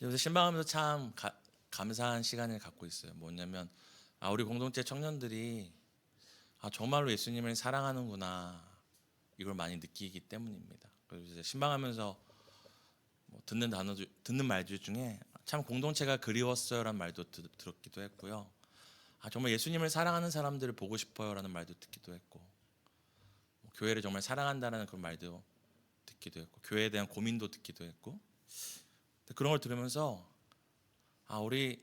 요새 신방하면서 참 감사한 시간을 갖고 있어요. 뭐냐면 우리 공동체 청년들이 정말로 예수님을 사랑하는구나 이걸 많이 느끼기 때문입니다. 그래서 이제 신방하면서 듣는 말들 중에 참 공동체가 그리웠어요라는 말도 들었기도 했고요. 정말 예수님을 사랑하는 사람들을 보고 싶어요라는 말도 듣기도 했고, 교회를 정말 사랑한다는 그런 말도 듣기도 했고, 교회에 대한 고민도 듣기도 했고, 그런 걸 들으면서 우리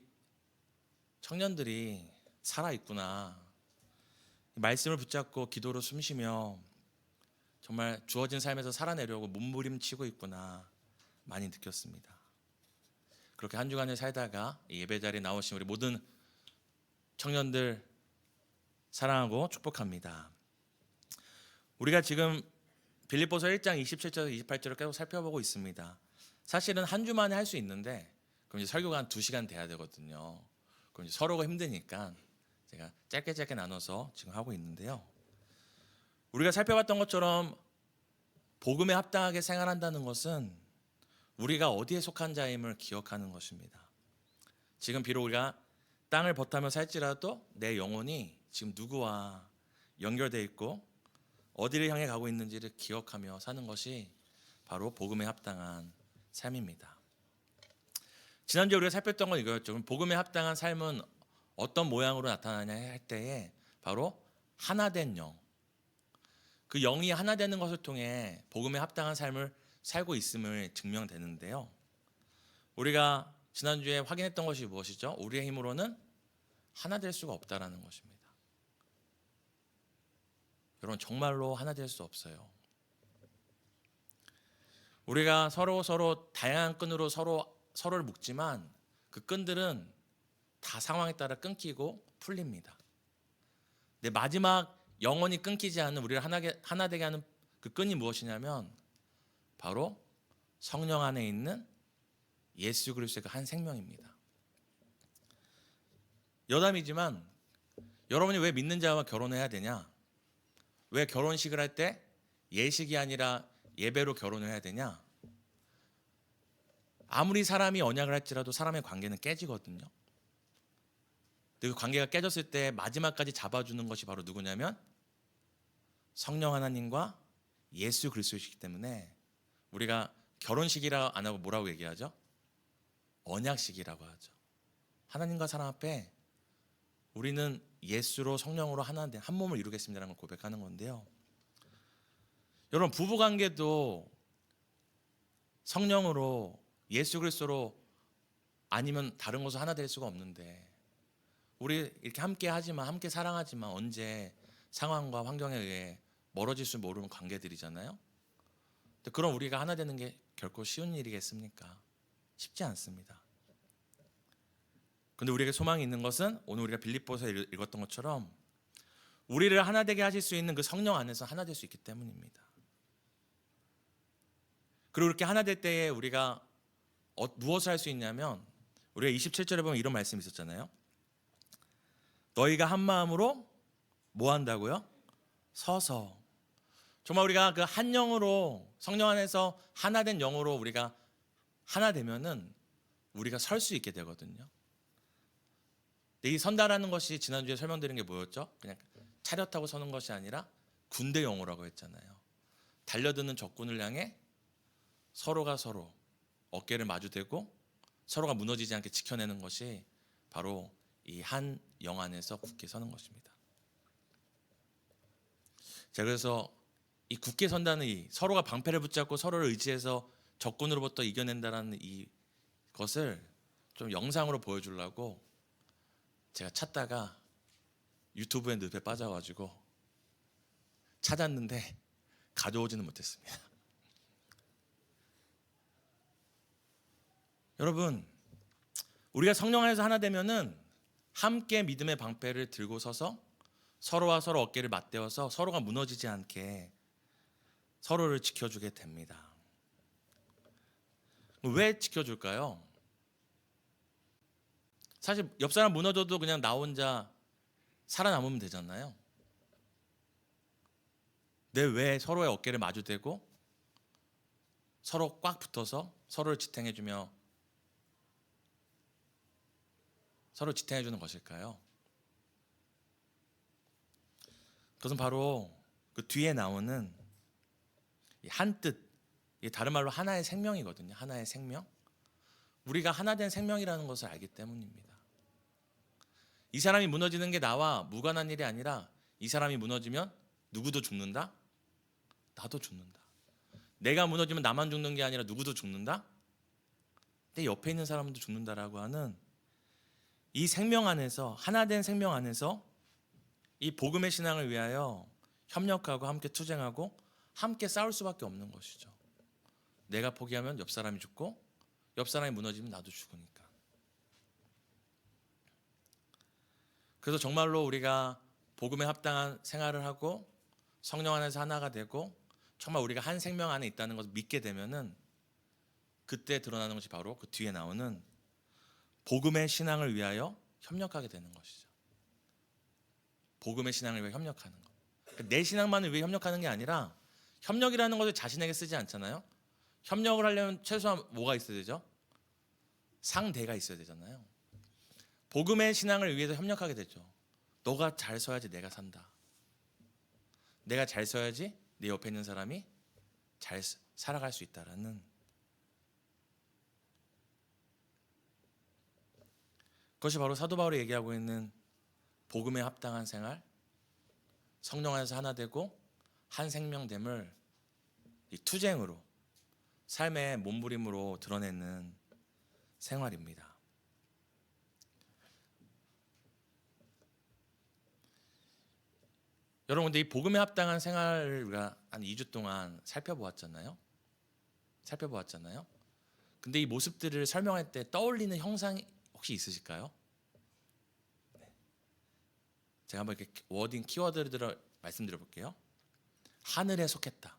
청년들이 살아 있구나, 말씀을 붙잡고 기도로 숨쉬며 정말 주어진 삶에서 살아내려고 몸부림치고 있구나 많이 느꼈습니다. 그렇게 한 주간을 살다가 예배 자리에 나오신 우리 모든 청년들 사랑하고 축복합니다. 우리가 지금 빌립보서 1장 27절에서 28절을 계속 살펴보고 있습니다. 사실은 한 주 만에 할 수 있는데 그럼 이제 설교가 한 2시간 돼야 되거든요. 그럼 이제 서로가 힘드니까 제가 짧게 나눠서 지금 하고 있는데요. 우리가 살펴봤던 것처럼 복음에 합당하게 생활한다는 것은 우리가 어디에 속한 자임을 기억하는 것입니다. 지금 비록 우리가 땅을 버타며 살지라도 내 영혼이 지금 누구와 연결되어 있고 어디를 향해 가고 있는지를 기억하며 사는 것이 바로 복음에 합당한 삶입니다. 지난주에 우리가 살폈던 건 이거였죠. 복음에 합당한 삶은 어떤 모양으로 나타나냐 할 때에 바로 하나된 영, 그 영이 하나 되는 것을 통해 복음에 합당한 삶을 살고 있음을 증명되는데요. 우리가 지난주에 확인했던 것이 무엇이죠? 우리의 힘으로는 하나 될 수가 없다라는 것입니다. 여러분, 정말로 하나 될 수 없어요. 우리가 서로 다양한 끈으로 서로를 묶지만 그 끈들은 다 상황에 따라 끊기고 풀립니다. 근데 마지막 영원히 끊기지 않는 우리를 하나 되게 하는 그 끈이 무엇이냐면 바로 성령 안에 있는 예수 그리스도의 한 생명입니다. 여담이지만 여러분이 왜 믿는 자와 결혼해야 되냐? 왜 결혼식을 할 때 예식이 아니라 예배로 결혼을 해야 되냐? 아무리 사람이 언약을 할지라도 사람의 관계는 깨지거든요. 그 관계가 깨졌을 때 마지막까지 잡아주는 것이 바로 누구냐면 성령 하나님과 예수 그리스도이기 때문에 우리가 결혼식이라 안 하고 뭐라고 얘기하죠? 언약식이라고 하죠. 하나님과 사람 앞에 우리는 예수로 성령으로 한 몸을 이루겠습니다라는 걸 고백하는 건데요. 여러분, 부부관계도 성령으로 예수 그리스도로 아니면 다른 것으로 하나 될 수가 없는데 우리 이렇게 함께 하지만 함께 사랑하지만 언제 상황과 환경에 의해 멀어질 수 모르는 관계들이잖아요. 그럼 우리가 하나 되는 게 결코 쉬운 일이겠습니까? 쉽지 않습니다. 근데 우리에게 소망이 있는 것은 오늘 우리가 빌립보서에 읽었던 것처럼 우리를 하나 되게 하실 수 있는 그 성령 안에서 하나 될 수 있기 때문입니다. 그리고 이렇게 하나 될 때에 우리가 무엇을 할 수 있냐면 우리가 27절에 보면 이런 말씀이 있었잖아요. 너희가 한 마음으로 뭐 한다고요? 서서. 정말 우리가 그 한 영으로 성령 안에서 하나 된 영으로 우리가 하나 되면은 우리가 설 수 있게 되거든요. 이 선다라는 것이 지난주에 설명드린 게 뭐였죠? 그냥 차렷하고 서는 것이 아니라 군대 용어라고 했잖아요. 달려드는 적군을 향해 서로가 서로 어깨를 마주대고 서로가 무너지지 않게 지켜내는 것이 바로 이 한 영 안에서 굳게 서는 것입니다. 자, 그래서 이 굳게 선다는 이 서로가 방패를 붙잡고 서로를 의지해서 적군으로부터 이겨낸다는 이 것을 좀 영상으로 보여주려고 제가 찾다가 유튜브에 늪에 빠져가지고 찾았는데 가져오지는 못했습니다. 여러분, 우리가 성령 안에서 하나 되면은 함께 믿음의 방패를 들고 서서 서로와 서로 어깨를 맞대어서 서로가 무너지지 않게 서로를 지켜주게 됩니다. 왜 지켜줄까요? 사실 옆 사람 무너져도 그냥 나 혼자 살아남으면 되잖아요. 근데 왜 서로의 어깨를 마주대고 서로 꽉 붙어서 서로를 지탱해주며 서로 지탱해 주는 것일까요? 그것은 바로 그 뒤에 나오는 한 뜻, 이게 다른 말로 하나의 생명이거든요. 하나의 생명. 우리가 하나 된 생명이라는 것을 알기 때문입니다. 이 사람이 무너지는 게 나와 무관한 일이 아니라 이 사람이 무너지면 누구도 죽는다? 나도 죽는다. 내가 무너지면 나만 죽는 게 아니라 누구도 죽는다? 내 옆에 있는 사람도 죽는다라고 하는 이 생명 안에서, 하나 된 생명 안에서 이 복음의 신앙을 위하여 협력하고 함께 투쟁하고 함께 싸울 수밖에 없는 것이죠. 내가 포기하면 옆 사람이 죽고 옆 사람이 무너지면 나도 죽으니까. 그래서 정말로 우리가 복음에 합당한 생활을 하고 성령 안에서 하나가 되고 정말 우리가 한 생명 안에 있다는 것을 믿게 되면은 그때 드러나는 것이 바로 그 뒤에 나오는 복음의 신앙을 위하여 협력하게 되는 것이죠. 복음의 신앙을 위해 협력하는 것. 그러니까 내 신앙만을 위해 협력하는 게 아니라 협력이라는 것을 자신에게 쓰지 않잖아요. 협력을 하려면 최소한 뭐가 있어야 되죠? 상대가 있어야 되잖아요. 복음의 신앙을 위해서 협력하게 되죠. 너가 잘 서야지 내가 산다. 내가 잘 서야지 내 옆에 있는 사람이 잘 살아갈 수 있다라는 그것이 바로 사도 바울이 얘기하고 있는 복음에 합당한 생활, 성령 안에서 하나 되고 한 생명됨을 이 투쟁으로 삶의 몸부림으로 드러내는 생활입니다. 여러분, 근데 이 복음에 합당한 생활을 우리가 한 2주 동안 살펴보았잖아요. 근데 이 모습들을 설명할 때 떠올리는 형상이 혹시 있으실까요? 네. 제가 한번 이렇게 워딩 키워드를 말씀드려 볼게요. 하늘에 속했다.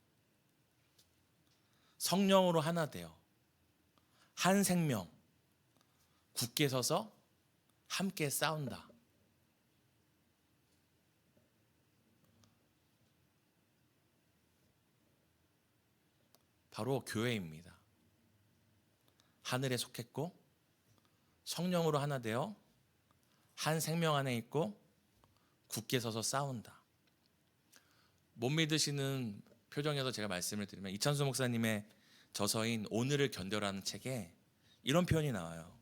성령으로 하나 되어 한 생명 굳게 서서 함께 싸운다. 바로 교회입니다. 하늘에 속했고 성령으로 하나 되어 한 생명 안에 있고 굳게 서서 싸운다. 못 믿으시는 표정에서 제가 말씀을 드리면 이찬수 목사님의 저서인 오늘을 견뎌라는 책에 이런 표현이 나와요.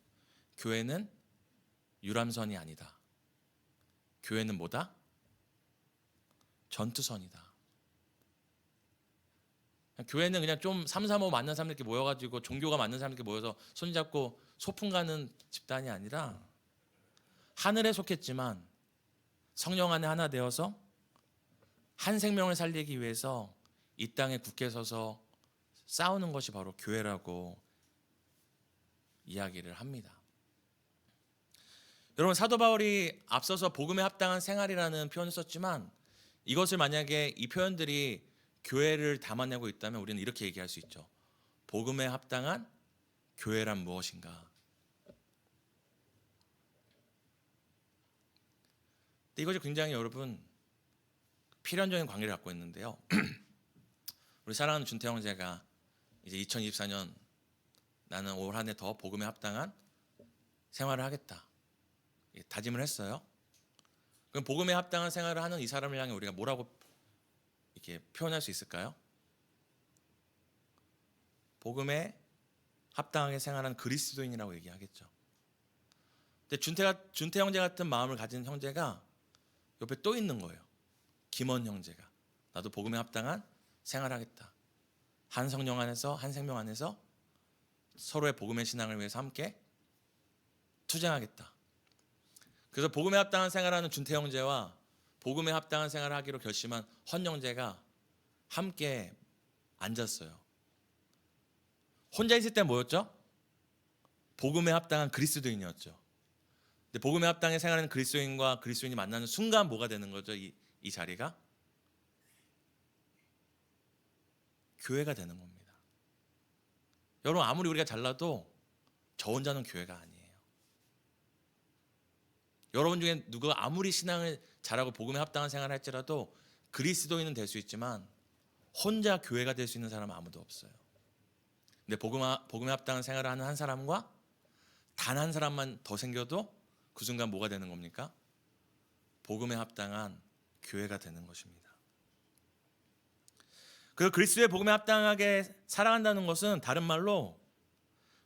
교회는 유람선이 아니다. 교회는 뭐다? 전투선이다. 교회는 그냥 좀 3, 4, 5 맞는 사람들 이렇게 모여가지고 종교가 맞는 사람들 이렇게 모여서 손잡고 소풍 가는 집단이 아니라 하늘에 속했지만 성령 안에 하나 되어서 한 생명을 살리기 위해서 이 땅에 굳게 서서 싸우는 것이 바로 교회라고 이야기를 합니다. 여러분, 사도 바울이 앞서서 복음에 합당한 생활이라는 표현을 썼지만 이것을 만약에 이 표현들이 교회를 담아내고 있다면 우리는 이렇게 얘기할 수 있죠. 복음에 합당한 교회란 무엇인가? 근데 이것이 굉장히 여러분 필연적인 관계를 갖고 있는데요. 우리 사랑하는 준태 형제가 이제 2024년 나는 올 한 해 더 복음에 합당한 생활을 하겠다 다짐을 했어요. 그럼 복음에 합당한 생활을 하는 이 사람을 향해 우리가 뭐라고 이렇게 표현할 수 있을까요? 복음에 합당하게 생활하는 그리스도인이라고 얘기하겠죠. 근데 준태 형제 같은 마음을 가진 형제가 옆에 또 있는 거예요. 김원 형제가 나도 복음에 합당한 생활하겠다. 한 성령 안에서 한 생명 안에서 서로의 복음의 신앙을 위해서 함께 투쟁하겠다. 그래서 복음에 합당한 생활하는 준태 형제와 복음에 합당한 생활을 하기로 결심한 헌 형제가 함께 앉았어요. 혼자 있을 때 뭐였죠? 복음에 합당한 그리스도인이었죠. 근데 복음에 합당해 생활하는 그리스도인과 그리스도인이 만나는 순간 뭐가 되는 거죠? 이 자리가 교회가 되는 겁니다. 여러분, 아무리 우리가 잘나도 저 혼자는 교회가 아니에요. 여러분 중에 누가 아무리 신앙을 잘하고 복음에 합당한 생활을 할지라도 그리스도인은 될 수 있지만 혼자 교회가 될 수 있는 사람은 아무도 없어요. 근데 복음에 합당한 생활을 하는 한 사람과 단 한 사람만 더 생겨도 그 순간 뭐가 되는 겁니까? 복음에 합당한 교회가 되는 것입니다. 그리고 그리스도의 복음에 합당하게 살아간다는 것은 다른 말로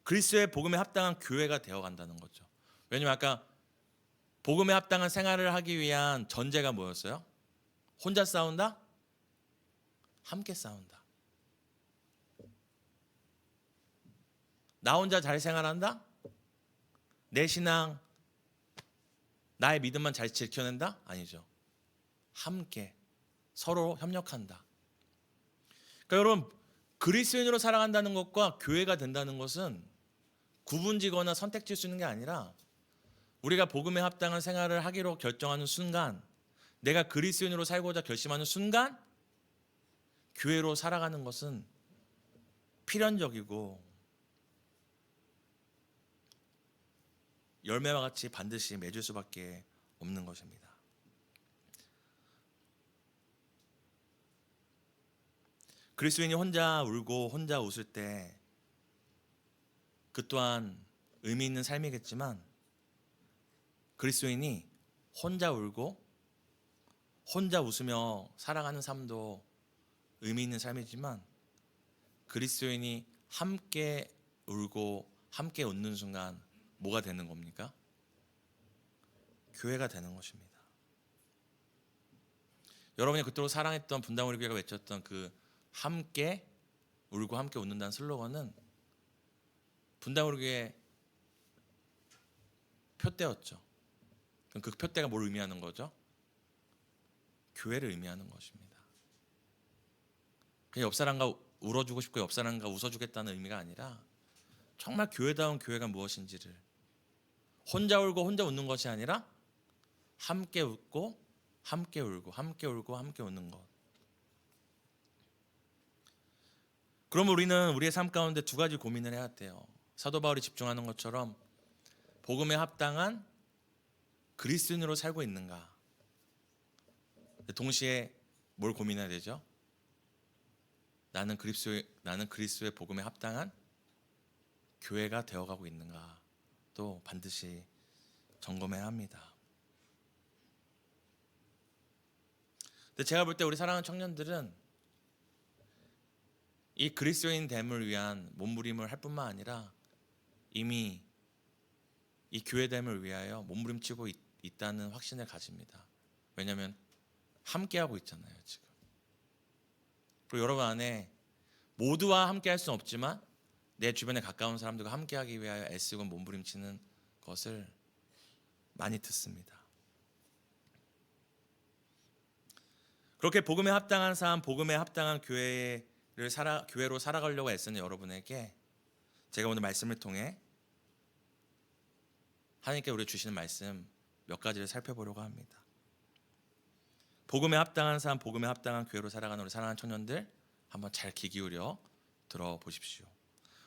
그리스도의 복음에 합당한 교회가 되어간다는 거죠. 왜냐하면 아까 복음에 합당한 생활을 하기 위한 전제가 뭐였어요? 혼자 싸운다? 함께 싸운다. 나 혼자 잘 생활한다? 내 신앙, 나의 믿음만 잘 지켜낸다? 아니죠. 함께 서로 협력한다. 그러니까 여러분, 그리스도인으로 살아간다는 것과 교회가 된다는 것은 구분지거나 선택지을 수 있는 게 아니라 우리가 복음에 합당한 생활을 하기로 결정하는 순간, 내가 그리스도인으로 살고자 결심하는 순간 교회로 살아가는 것은 필연적이고 열매와 같이 반드시 맺을 수밖에 없는 것입니다. 그리스도인이 혼자 울고 혼자 웃을 때 그 또한 의미 있는 삶이겠지만, 그리스도인이 혼자 울고 혼자 웃으며 살아가는 삶도 의미 있는 삶이지만, 그리스도인이 함께 울고 함께 웃는 순간 뭐가 되는 겁니까? 교회가 되는 것입니다. 여러분이 그토록 사랑했던 분당우리 교회가 외쳤던 그 함께 울고 함께 웃는다는 슬로건은 분당우리 교회 표대였죠. 그럼 그 표대가 뭘 의미하는 거죠? 교회를 의미하는 것입니다. 그냥 옆 사람과 울어주고 싶고 옆 사람과 웃어주겠다는 의미가 아니라 정말 교회다운 교회가 무엇인지를, 혼자 울고 혼자 웃는 것이 아니라 함께 웃고 함께 울고 함께 울고 함께 웃는 것. 그럼 우리는 우리의 삶 가운데 두 가지 고민을 해야 돼요. 사도 바울이 집중하는 것처럼 복음에 합당한 그리스도인으로 살고 있는가? 동시에 뭘 고민해야 되죠? 나는 그리스도의 복음에 합당한 교회가 되어가고 있는가? 또 반드시 점검해야 합니다. 근데 제가 볼 때 우리 사랑하는 청년들은 이 그리스도인 됨을 위한 몸부림을 할 뿐만 아니라 이미 이 교회됨을 위하여 몸부림치고 있다는 확신을 가집니다. 왜냐하면 함께하고 있잖아요 지금. 그리고 여러분 안에 모두와 함께할 수는 없지만 내 주변에 가까운 사람들과 함께하기 위하여 애쓰고 몸부림치는 것을 많이 듣습니다. 그렇게 복음에 합당한 삶, 복음에 합당한 교회로 살아가려고 애쓰는 여러분에게 제가 오늘 말씀을 통해 하나님께 우리 주시는 말씀 몇 가지를 살펴보려고 합니다. 복음에 합당한 삶, 복음에 합당한 교회로 살아가는 우리 사랑하는 청년들, 한번 잘 귀 기울여 들어보십시오.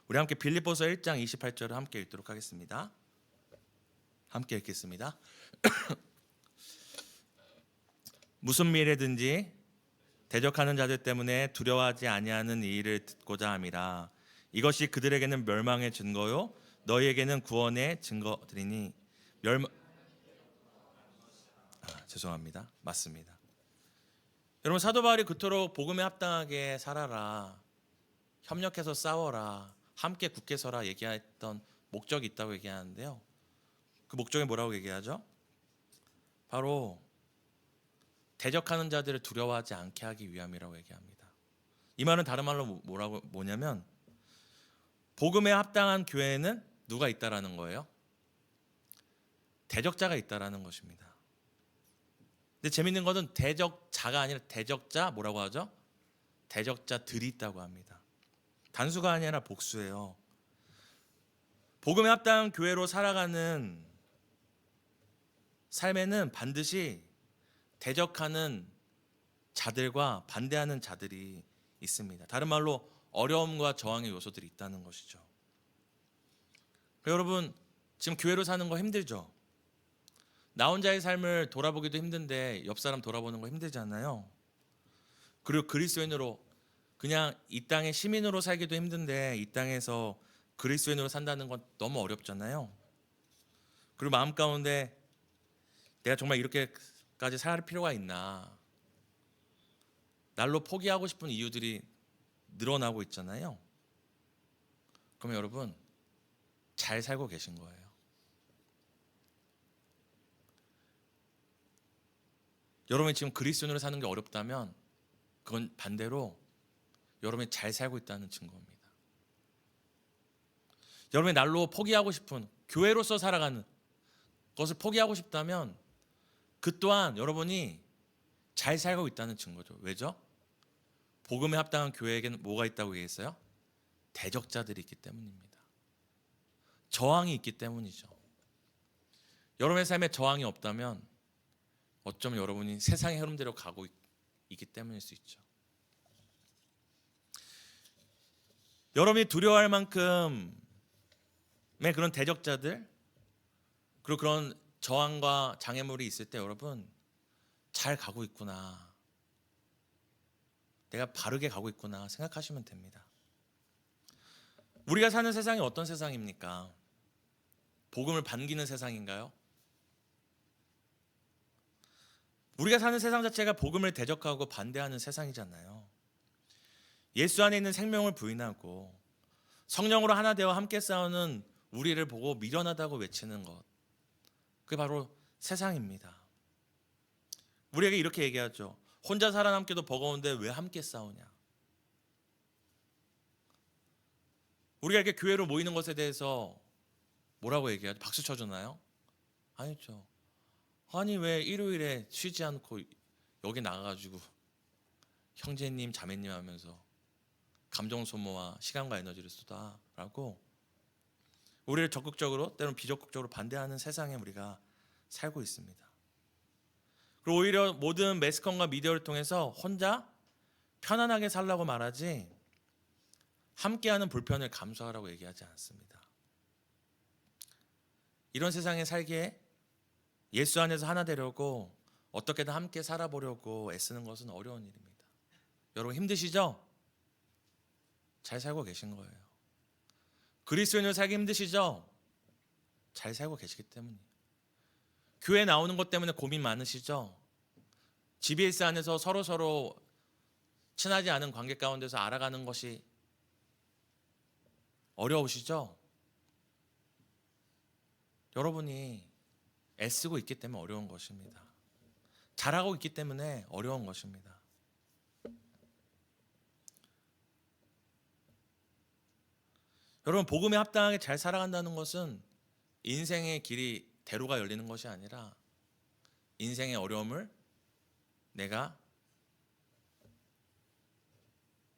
우리 함께 빌립보서 1장 28절을 함께 읽도록 하겠습니다. 함께 읽겠습니다. 무슨 미래든지 대적하는 자들 때문에 두려워하지 아니하는 이 일을 듣고자 함이라. 이것이 그들에게는 멸망의 증거요 너희에게는 구원의 증거들이니. 죄송합니다. 맞습니다. 여러분, 사도 바울이 그토록 복음에 합당하게 살아라, 협력해서 싸워라, 함께 굳게 서라 얘기했던 목적이 있다고 얘기하는데요. 그 목적이 뭐라고 얘기하죠? 바로 대적하는 자들을 두려워하지 않게 하기 위함이라고 얘기합니다. 이 말은 다른 말로 뭐냐면 복음에 합당한 교회에는 누가 있다라는 거예요? 대적자가 있다라는 것입니다. 근데 재밌는 것은 대적자가 아니라 대적자, 뭐라고 하죠? 대적자들이 있다고 합니다. 단수가 아니라 복수예요. 복음에 합당한 교회로 살아가는 삶에는 반드시 대적하는 자들과 반대하는 자들이 있습니다. 다른 말로 어려움과 저항의 요소들이 있다는 것이죠. 여러분, 지금 교회로 사는 거 힘들죠? 나 혼자의 삶을 돌아보기도 힘든데 옆 사람 돌아보는 거 힘들잖아요. 그리고 그리스도인으로 그냥 이 땅의 시민으로 살기도 힘든데 이 땅에서 그리스도인으로 산다는 건 너무 어렵잖아요. 그리고 마음 가운데 내가 정말 이렇게까지 살 필요가 있나, 날로 포기하고 싶은 이유들이 늘어나고 있잖아요. 그러면 여러분 잘 살고 계신 거예요. 여러분이 지금 그리스도인으로 사는 게 어렵다면 그건 반대로 여러분이 잘 살고 있다는 증거입니다. 여러분이 날로 포기하고 싶은 교회로서 살아가는 것을 포기하고 싶다면 그 또한 여러분이 잘 살고 있다는 증거죠. 왜죠? 복음에 합당한 교회에게는 뭐가 있다고 얘기했어요? 대적자들이 있기 때문입니다. 저항이 있기 때문이죠. 여러분의 삶에 저항이 없다면 어쩌면 여러분이 세상의 흐름대로 가고 있기 때문일 수 있죠. 여러분이 두려워할 만큼의 그런 대적자들, 그리고 그런 저항과 장애물이 있을 때 여러분 잘 가고 있구나, 내가 바르게 가고 있구나 생각하시면 됩니다. 우리가 사는 세상이 어떤 세상입니까? 복음을 반기는 세상인가요? 우리가 사는 세상 자체가 복음을 대적하고 반대하는 세상이잖아요. 예수 안에 있는 생명을 부인하고 성령으로 하나 되어 함께 싸우는 우리를 보고 미련하다고 외치는 것, 그게 바로 세상입니다. 우리에게 이렇게 얘기하죠. 혼자 살아남기도 버거운데 왜 함께 싸우냐. 우리가 이렇게 교회로 모이는 것에 대해서 뭐라고 얘기하죠? 박수 쳐주나요? 아니죠. 아니 왜 일요일에 쉬지 않고 여기 나가가지고 형제님 자매님 하면서 감정 소모와 시간과 에너지를 쏟아라고 우리를 적극적으로 때로는 비적극적으로 반대하는 세상에 우리가 살고 있습니다. 그리고 오히려 모든 매스컴과 미디어를 통해서 혼자 편안하게 살라고 말하지 함께하는 불편을 감수하라고 얘기하지 않습니다. 이런 세상에 살기에 예수 안에서 하나 되려고 어떻게든 함께 살아보려고 애쓰는 것은 어려운 일입니다. 여러분 힘드시죠? 잘 살고 계신 거예요. 그리스도인으로 살기 힘드시죠? 잘 살고 계시기 때문이에요. 교회 나오는 것 때문에 고민 많으시죠? GBS 안에서 서로 친하지 않은 관계 가운데서 알아가는 것이 어려우시죠? 여러분이 애쓰고 있기 때문에 어려운 것입니다. 잘하고 있기 때문에 어려운 것입니다. 여러분 복음에 합당하게 잘 살아간다는 것은 인생의 길이 대로가 열리는 것이 아니라 인생의 어려움을 내가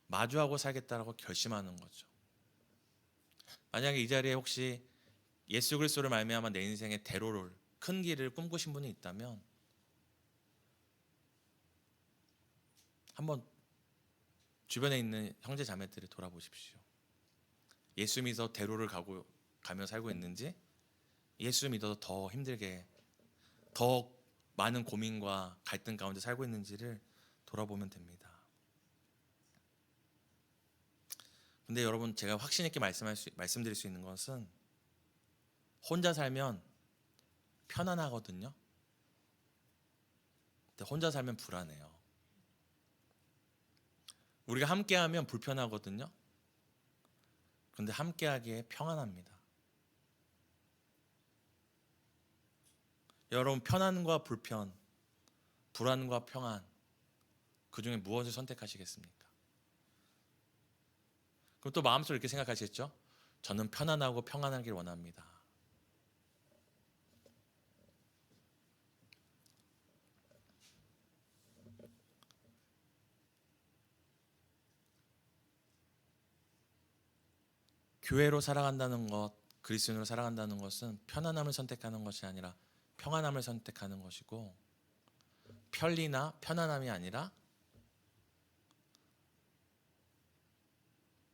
마주하고 살겠다라고 결심하는 거죠. 만약에 이 자리에 혹시 예수 그리스도를 말미암아 내 인생의 대로를, 큰 길을 꿈꾸신 분이 있다면 한번 주변에 있는 형제 자매들을 돌아보십시오. 예수 믿어 대로를 가며 살고 있는지, 예수 믿어서 더 힘들게 더 많은 고민과 갈등 가운데 살고 있는지를 돌아보면 됩니다. 근데 여러분 제가 확신 있게 말씀드릴 수 있는 것은 혼자 살면 편안하거든요. 근데 혼자 살면 불안해요. 우리가 함께하면 불편하거든요. 그런데 함께하기에 평안합니다. 여러분 편안과 불편, 불안과 평안, 그 중에 무엇을 선택하시겠습니까? 그럼 또 마음속으로 이렇게 생각하시겠죠? 저는 편안하고 평안하길 원합니다. 교회로 살아간다는 것, 그리스도인으로 살아간다는 것은 편안함을 선택하는 것이 아니라 평안함을 선택하는 것이고, 편리나 편안함이 아니라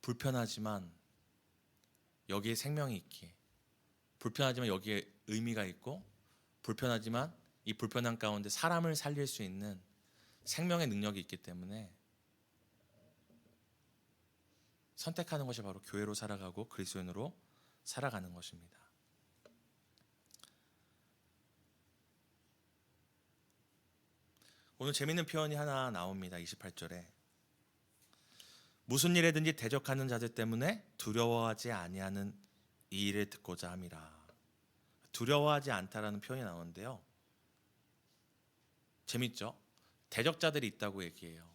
불편하지만 여기에 생명이 있기에, 불편하지만 여기에 의미가 있고, 불편하지만 이 불편함 가운데 사람을 살릴 수 있는 생명의 능력이 있기 때문에 선택하는 것이 바로 교회로 살아가고 그리스도인으로 살아가는 것입니다. 오늘 재밌는 표현이 하나 나옵니다. 28절에 무슨 일에든지 대적하는 자들 때문에 두려워하지 아니하는 이 일을 듣고자 함이라. 두려워하지 않다라는 표현이 나오는데요. 재밌죠? 대적자들이 있다고 얘기해요.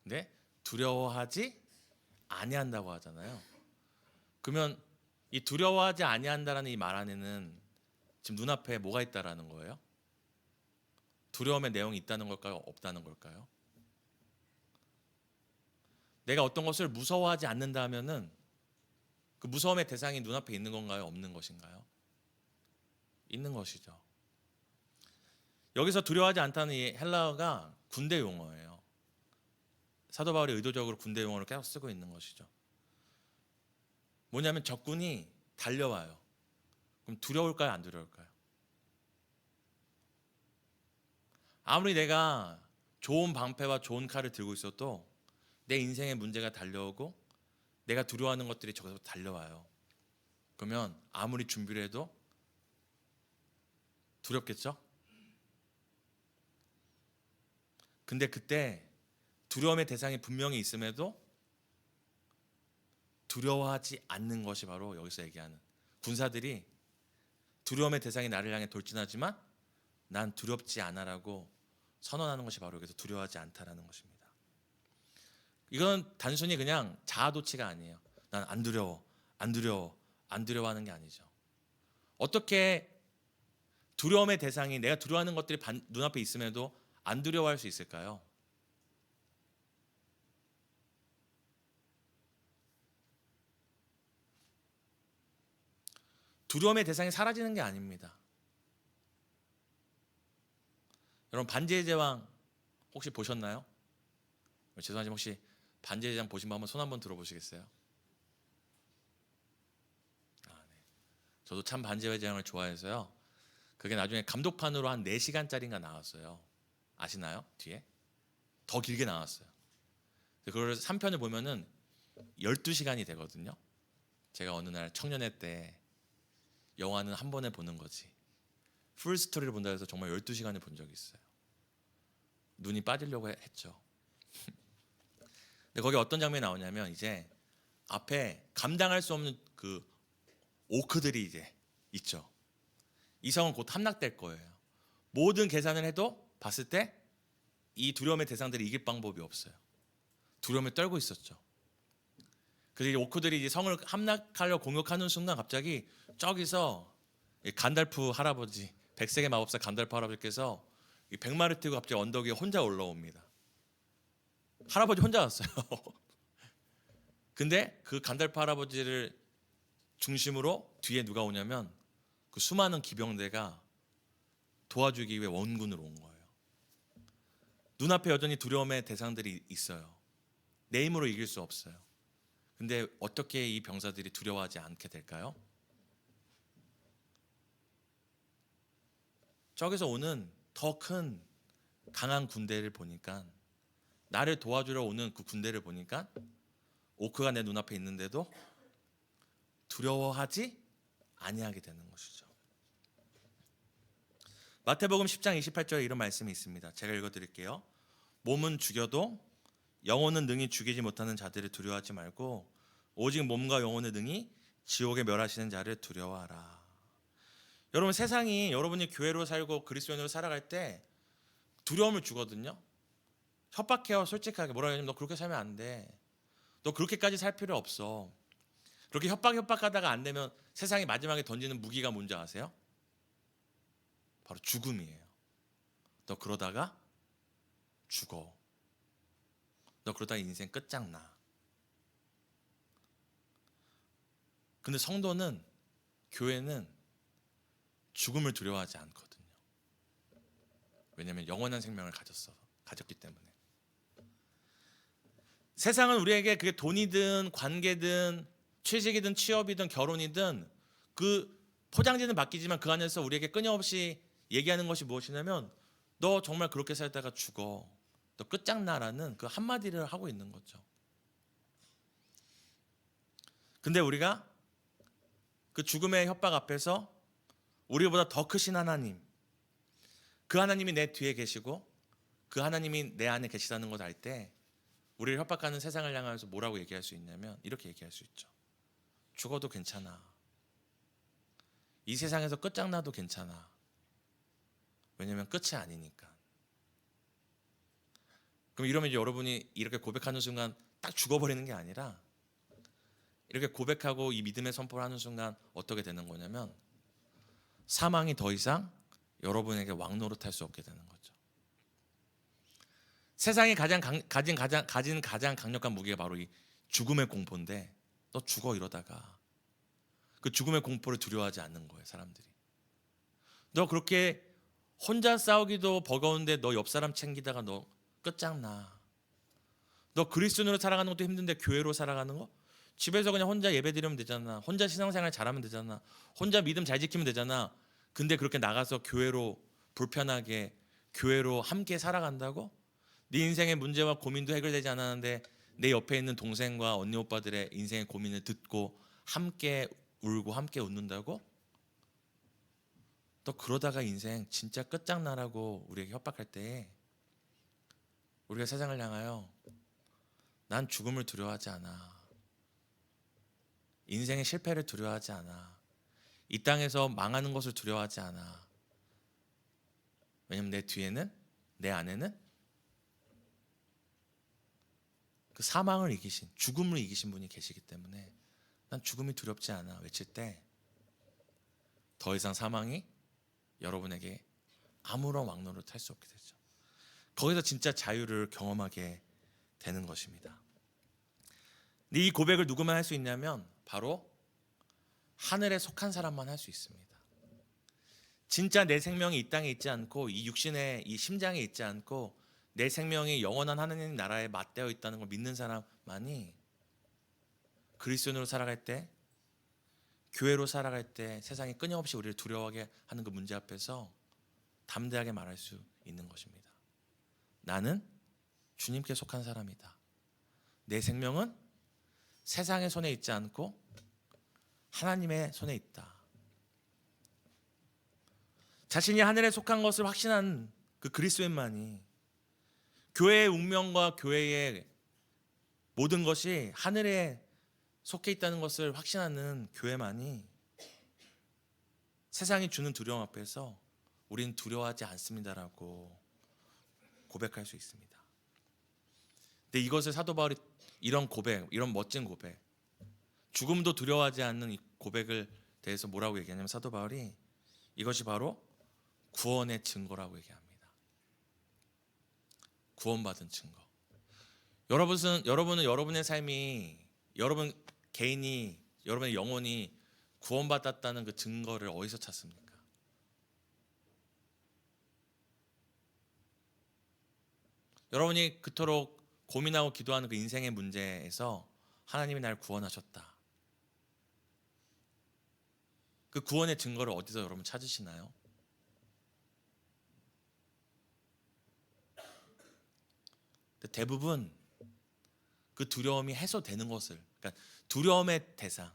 근데 두려워하지 아니한다고 하잖아요. 그러면 이 두려워하지 아니한다라는 이 말 안에는 지금 눈앞에 뭐가 있다라는 거예요? 두려움의 내용이 있다는 걸까요? 없다는 걸까요? 내가 어떤 것을 무서워하지 않는다 하면은 그 무서움의 대상이 눈앞에 있는 건가요? 없는 것인가요? 있는 것이죠. 여기서 두려워하지 않다는 이 헬라어가 군대 용어예요. 사도 바울이 의도적으로 군대 용어를 계속 쓰고 있는 것이죠. 뭐냐면 적군이 달려와요. 그럼 두려울까요? 안 두려울까요? 아무리 내가 좋은 방패와 좋은 칼을 들고 있어도 내 인생에 문제가 달려오고 내가 두려워하는 것들이 저기서 달려와요. 그러면 아무리 준비를 해도 두렵겠죠? 근데 그때 두려움의 대상이 분명히 있음에도 두려워하지 않는 것이 바로 여기서 얘기하는, 군사들이 두려움의 대상이 나를 향해 돌진하지만 난 두렵지 않아라고 선언하는 것이 바로 여기서 두려워하지 않다라는 것입니다. 이건 단순히 그냥 자아도취가 아니에요. 난 안 두려워, 안 두려워, 안 두려워하는 게 아니죠. 어떻게 두려움의 대상이 내가 두려워하는 것들이 눈앞에 있음에도 안 두려워할 수 있을까요? 두려움의 대상이 사라지는 게 아닙니다. 여러분 반지의 제왕 혹시 보셨나요? 죄송하지만 혹시 반지의 제왕 보신 분 한번 손 한번 들어보시겠어요? 네. 저도 참 반지의 제왕을 좋아해서요. 그게 나중에 감독판으로 한 4시간짜리인가 나왔어요. 아시나요? 뒤에? 더 길게 나왔어요. 그걸 3편을 보면은 12시간이 되거든요. 제가 어느 날 청년회 때 영화는 한 번에 보는 거지, 풀 스토리를 본다 해서 정말 12시간을 본 적이 있어요. 눈이 빠지려고 했죠. 근데 거기 어떤 장면이 나오냐면 이제 앞에 감당할 수 없는 그 오크들이 이제 있죠. 이 성은 곧 함락될 거예요. 모든 계산을 해도 봤을 때 이 두려움의 대상들이 이길 방법이 없어요. 두려움에 떨고 있었죠. 그래서 이제 오크들이 이제 성을 함락하려 공격하는 순간 갑자기 저기서 간달프 할아버지, 백색의 마법사 간달프 할아버지께서 백마를 타고 갑자기 언덕 위에 혼자 올라옵니다. 할아버지 혼자 왔어요. 근데 그 간달프 할아버지를 중심으로 뒤에 누가 오냐면 그 수많은 기병대가 도와주기 위해 원군으로 온 거예요. 눈앞에 여전히 두려움의 대상들이 있어요. 내 힘으로 이길 수 없어요. 근데 어떻게 이 병사들이 두려워하지 않게 될까요? 저기서 오는 더 큰 강한 군대를 보니까, 나를 도와주러 오는 그 군대를 보니까 오크가 내 눈앞에 있는데도 두려워하지 아니하게 되는 것이죠. 마태복음 10장 28절에 이런 말씀이 있습니다. 제가 읽어드릴게요. 몸은 죽여도 영혼은 능히 죽이지 못하는 자들을 두려워하지 말고 오직 몸과 영혼을 능히 지옥에 멸하시는 자를 두려워하라. 여러분, 세상이 여러분이 교회로 살고 그리스도인으로 살아갈 때 두려움을 주거든요. 협박해요. 솔직하게 뭐라 하냐면 너 그렇게 살면 안 돼. 너 그렇게까지 살 필요 없어. 그렇게 협박하다가 안 되면 세상이 마지막에 던지는 무기가 뭔지 아세요? 바로 죽음이에요. 너 그러다가 죽어. 너 그러다가 인생 끝장나. 근데 성도는, 교회는 죽음을 두려워하지 않거든요. 왜냐하면 영원한 생명을 가졌기 때문에. 세상은 우리에게 그게 돈이든 관계든 취직이든 취업이든 결혼이든 그 포장지는 바뀌지만 그 안에서 우리에게 끊임없이 얘기하는 것이 무엇이냐면 너 정말 그렇게 살다가 죽어. 너 끝장나라는 그 한마디를 하고 있는 거죠. 근데 우리가 그 죽음의 협박 앞에서 우리보다 더 크신 하나님, 그 하나님이 내 뒤에 계시고 그 하나님이 내 안에 계시다는 걸 알 때 우리를 협박하는 세상을 향해서 뭐라고 얘기할 수 있냐면 이렇게 얘기할 수 있죠. 죽어도 괜찮아. 이 세상에서 끝장나도 괜찮아. 왜냐면 끝이 아니니까. 그럼 이러면 이제 여러분이 이렇게 고백하는 순간 딱 죽어버리는 게 아니라 이렇게 고백하고 이 믿음의 선포를 하는 순간 어떻게 되는 거냐면 사망이 더 이상 여러분에게 왕노릇할 수 없게 되는 거죠. 세상이 가진 가장 강력한 무기가 바로 이 죽음의 공포인데 너 죽어 이러다가 그 죽음의 공포를 두려워하지 않는 거예요, 사람들이. 너 그렇게 혼자 싸우기도 버거운데 너 옆 사람 챙기다가 너 끝장나. 너 그리스도인으로 살아가는 것도 힘든데 교회로 살아가는 거? 집에서 그냥 혼자 예배드리면 되잖아. 혼자 신앙생활 잘하면 되잖아. 혼자 믿음 잘 지키면 되잖아. 근데 그렇게 나가서 교회로 불편하게 교회로 함께 살아간다고? 네 인생의 문제와 고민도 해결되지 않았는데 내 옆에 있는 동생과 언니 오빠들의 인생의 고민을 듣고 함께 울고 함께 웃는다고? 너 그러다가 인생 진짜 끝장나라고 우리에게 협박할 때 우리가 세상을 향하여 난 죽음을 두려워하지 않아. 인생의 실패를 두려워하지 않아. 이 땅에서 망하는 것을 두려워하지 않아. 왜냐면 내 뒤에는 내 안에는 그 사망을 이기신 죽음을 이기신 분이 계시기 때문에 난 죽음이 두렵지 않아 외칠 때 더 이상 사망이 여러분에게 아무런 왕노릇 할 수 없게 되죠. 거기서 진짜 자유를 경험하게 되는 것입니다. 근데 이 고백을 누구만 할 수 있냐면 바로 하늘에 속한 사람만 할 수 있습니다. 진짜 내 생명이 이 땅에 있지 않고 이 육신의 이 심장에 있지 않고 내 생명이 영원한 하나님 나라에 맞대어 있다는 걸 믿는 사람만이 그리스도인으로 살아갈 때, 교회로 살아갈 때 세상이 끊임없이 우리를 두려워하게 하는 그 문제 앞에서 담대하게 말할 수 있는 것입니다. 나는 주님께 속한 사람이다. 내 생명은 세상의 손에 있지 않고 하나님의 손에 있다. 자신이 하늘에 속한 것을 확신한 그 그리스도인만이 교회의 운명과 교회의 모든 것이 하늘에 속해 있다는 것을 확신하는 교회만이 세상이 주는 두려움 앞에서 우리는 두려워하지 않습니다라고 고백할 수 있습니다. 근데 이것을 사도 바울이 이런 고백, 이런 멋진 고백, 죽음도 두려워하지 않는 이 고백을 대해서 뭐라고 얘기하냐면 사도 바울이 이것이 바로 구원의 증거라고 얘기합니다. 구원받은 증거. 여러분은 여러분의 삶이 여러분 개인이 여러분의 영혼이 구원받았다는 그 증거를 어디서 찾습니까? 여러분이 그토록 고민하고 기도하는 그 인생의 문제에서 하나님이 날 구원하셨다. 그 구원의 증거를 어디서 여러분 찾으시나요? 대부분 그 두려움이 해소되는 것을, 그러니까 두려움의 대상,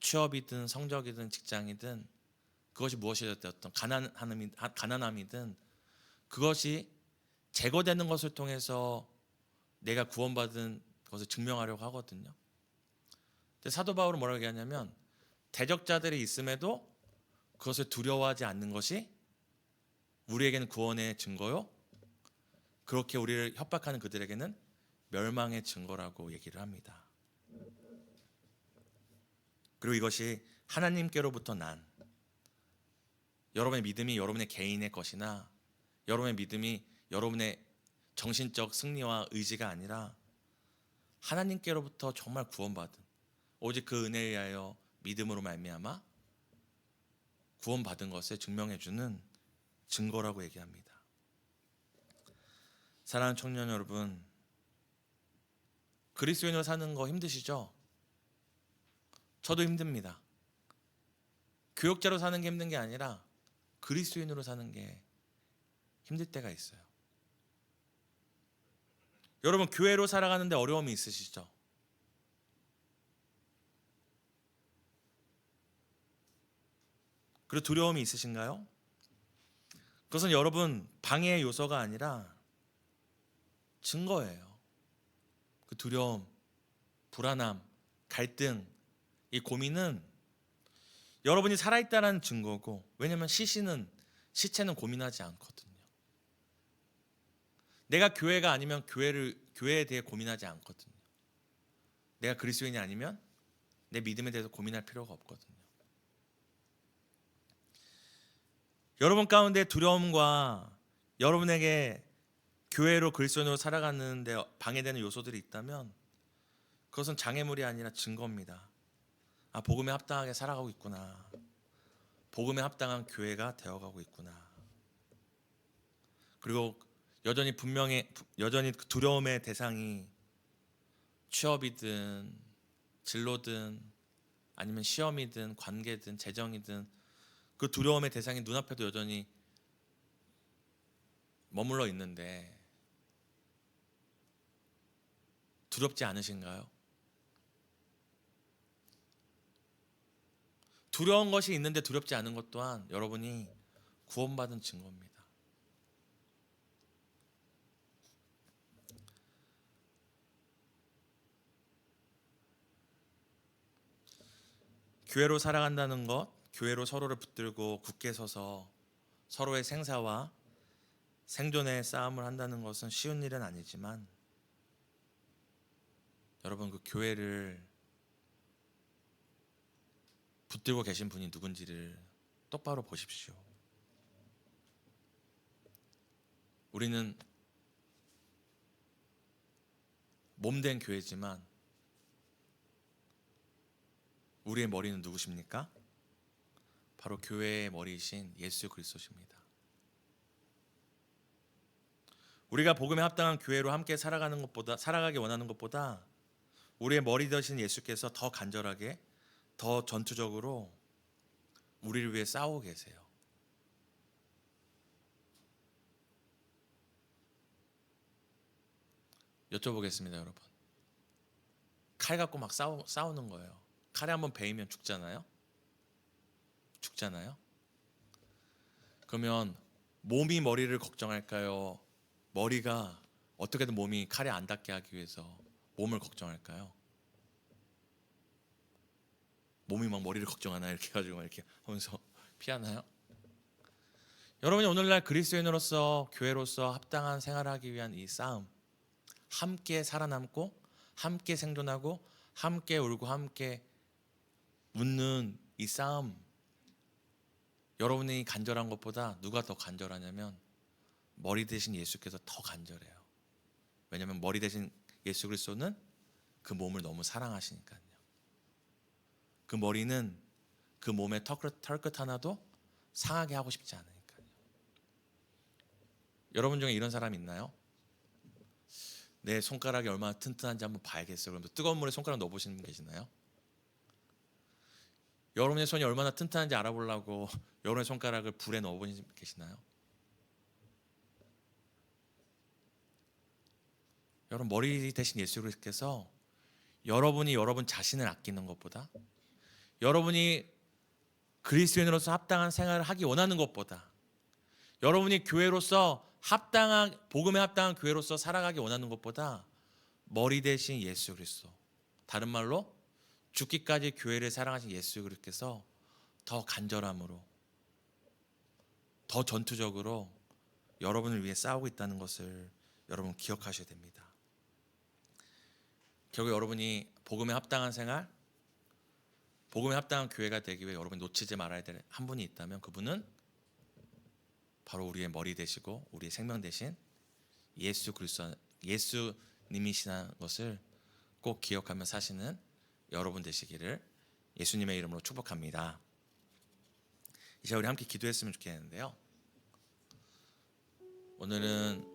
취업이든 성적이든 직장이든 그것이 무엇이든 어떤 가난함이든 그것이 제거되는 것을 통해서 내가 구원받은 것을 증명하려고 하거든요. 근데 사도 바울은 뭐라고 얘기하냐면 대적자들이 있음에도 그것을 두려워하지 않는 것이 우리에게는 구원의 증거요, 그렇게 우리를 협박하는 그들에게는 멸망의 증거라고 얘기를 합니다. 그리고 이것이 하나님께로부터 난 여러분의 믿음이 여러분의 개인의 것이나 여러분의 믿음이 여러분의 정신적 승리와 의지가 아니라 하나님께로부터 정말 구원받은 오직 그 은혜에 의하여 믿음으로 말미암아 구원받은 것을 증명해주는 증거라고 얘기합니다. 사랑하는 청년 여러분, 그리스도인으로 사는 거 힘드시죠? 저도 힘듭니다. 교역자로 사는 게 힘든 게 아니라 그리스도인으로 사는 게 힘들 때가 있어요. 여러분 교회로 살아가는데 어려움이 있으시죠? 그리고 두려움이 있으신가요? 그것은 여러분 방해의 요소가 아니라 증거예요. 그 두려움, 불안함, 갈등, 이 고민은 여러분이 살아있다는 증거고, 왜냐하면 시체는 고민하지 않거든요. 내가 교회가 아니면 교회에 대해 고민하지 않거든요. 내가 그리스도인이 아니면 내 믿음에 대해서 고민할 필요가 없거든요. 여러분 가운데 두려움과 여러분에게 교회로 그리스도인으로 살아가는 데 방해되는 요소들이 있다면 그것은 장애물이 아니라 증거입니다. 아, 복음에 합당하게 살아가고 있구나. 복음에 합당한 교회가 되어가고 있구나. 그리고 여전히 그 두려움의 대상이 취업이든 진로든 아니면 시험이든 관계든 재정이든 그 두려움의 대상이 눈앞에도 여전히 머물러 있는데 두렵지 않으신가요? 두려운 것이 있는데 두렵지 않은 것 또한 여러분이 구원받은 증거입니다. 교회로 살아간다는 것, 교회로 서로를 붙들고 굳게 서서 서로의 생사와 생존의 싸움을 한다는 것은 쉬운 일은 아니지만 여러분 그 교회를 붙들고 계신 분이 누군지를 똑바로 보십시오. 우리는 몸된 교회지만 우리의 머리는 누구십니까? 바로 교회의 머리이신 예수 그리스도십니다. 우리가 복음에 합당한 교회로 함께 살아가기 원하는 것보다 우리의 머리 되신 예수께서 더 간절하게, 더 전투적으로 우리를 위해 싸우고 계세요. 여쭤보겠습니다, 여러분. 칼 갖고 막 싸우는 거예요. 칼에 한번 베이면 죽잖아요. 그러면 몸이 머리를 걱정할까요? 머리가 어떻게든 몸이 칼에 안 닿게 하기 위해서 몸을 걱정할까요? 몸이 막 머리를 걱정하나 이렇게 해가지고 막 이렇게 하면서 피하나요? 여러분이 오늘날 그리스도인으로서 교회로서 합당한 생활을 하기 위한 이 싸움, 함께 살아남고 함께 생존하고 함께 울고 함께 웃는 이 싸움, 여러분이 간절한 것보다 누가 더 간절하냐면 머리 대신 예수께서 더 간절해요. 왜냐하면 머리 대신 예수 그리스도는 그 몸을 너무 사랑하시니까요. 그 머리는 그 몸의 털끝 하나도 상하게 하고 싶지 않으니까요. 여러분 중에 이런 사람 있나요? 내 손가락이 얼마나 튼튼한지 한번 봐야겠어요. 그럼 뜨거운 물에 손가락 넣어보시는 분 계시나요? 여러분의 손이 얼마나 튼튼한지 알아보려고 여러분의 손가락을 불에 넣어보신 분 계시나요? 여러분 머리 대신 예수 그리스도께서 여러분이 여러분 자신을 아끼는 것보다, 여러분이 그리스도인으로서 합당한 생활을 하기 원하는 것보다, 여러분이 교회로서 복음에 합당한 교회로서 살아가기 원하는 것보다 머리 대신 예수 그리스도, 다른 말로 죽기까지 교회를 사랑하신 예수 그리스도께서 더 간절함으로, 더 전투적으로 여러분을 위해 싸우고 있다는 것을 여러분 기억하셔야 됩니다. 결국 여러분이 복음에 합당한 생활, 복음에 합당한 교회가 되기 위해 여러분이 놓치지 말아야 될 한 분이 있다면 그분은 바로 우리의 머리 되시고 우리의 생명 되신 예수 그리스도, 예수님이시라는 것을 꼭 기억하며 사시는 여러분 되시기를 예수님의 이름으로 축복합니다. 이제 우리 함께 기도했으면 좋겠는데요. 오늘은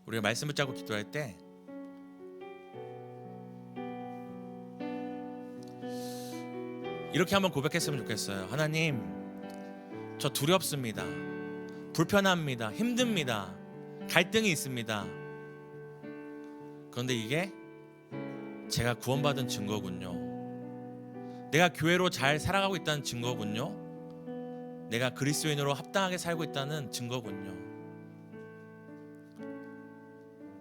우리가 말씀 붙잡고 기도할 때 이렇게 한번 고백했으면 좋겠어요. 하나님, 저 두렵습니다. 불편합니다. 힘듭니다. 갈등이 있습니다. 그런데 이게 제가 구원받은 증거군요. 내가 교회로 잘 살아가고 있다는 증거군요. 내가 그리스도인으로 합당하게 살고 있다는 증거군요.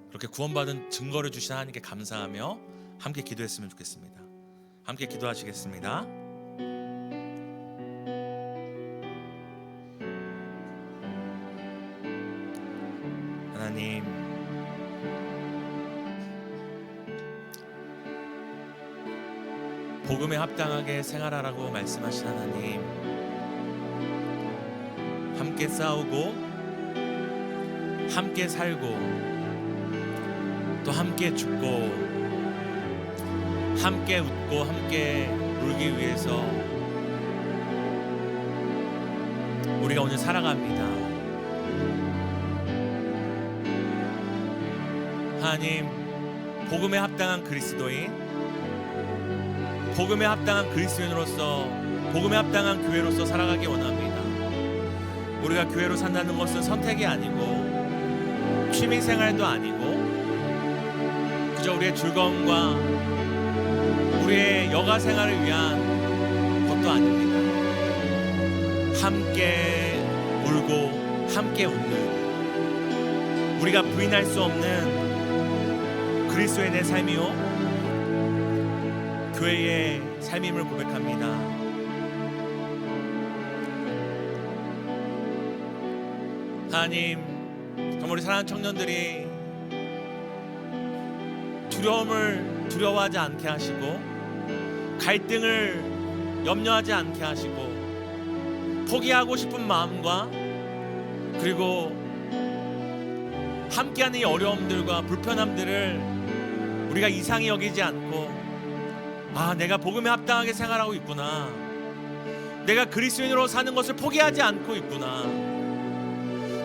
그렇게 구원받은 증거를 주신 하나님께 감사하며 함께 기도했으면 좋겠습니다. 함께 기도하시겠습니다. 하나님, 복음에 합당하게 생활하라고 말씀하신 하나님, 함께 싸우고 함께 살고 또 함께 죽고 함께 웃고 함께 울기 위해서 우리가 오늘 살아갑니다. 하나님, 복음에 합당한 그리스도인, 복음에 합당한 그리스도인으로서, 복음에 합당한 교회로서 살아가기 원합니다. 우리가 교회로 산다는 것은 선택이 아니고 취미생활도 아니고 그저 우리의 즐거움과 우리의 여가생활을 위한 것도 아닙니다. 함께 울고 함께 웃는, 우리가 부인할 수 없는 그리스도인의 삶이요 교회의 삶임을 고백합니다. 하나님, 정말 우리 사랑하는 청년들이 두려움을 두려워하지 않게 하시고 갈등을 염려하지 않게 하시고 포기하고 싶은 마음과 그리고 함께하는 이 어려움들과 불편함들을 우리가 이상히 여기지 않고, 아, 내가 복음에 합당하게 생활하고 있구나, 내가 그리스도인으로 사는 것을 포기하지 않고 있구나,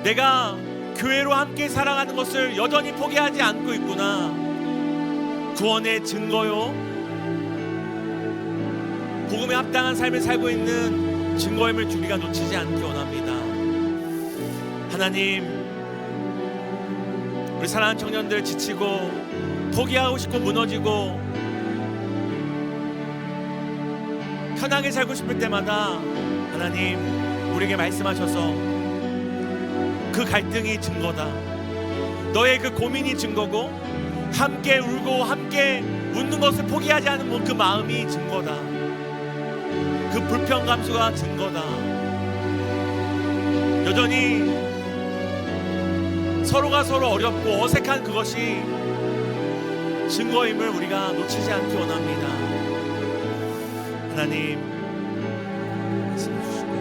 내가 교회로 함께 살아가는 것을 여전히 포기하지 않고 있구나, 구원의 증거요, 복음에 합당한 삶을 살고 있는 증거임을 우리가 놓치지 않기 원합니다. 하나님, 우리 사랑하는 청년들 지치고 포기하고 싶고 무너지고 편하게 살고 싶을 때마다 하나님, 우리에게 말씀하셔서 그 갈등이 증거다, 너의 그 고민이 증거고 함께 울고 함께 웃는 것을 포기하지 않은 그 마음이 증거다, 그 불편 감수가 증거다. 여전히 서로가 서로 어렵고 어색한 그것이 증거임을 우리가 놓치지 않기 원합니다. 하나님, 말씀해 주시고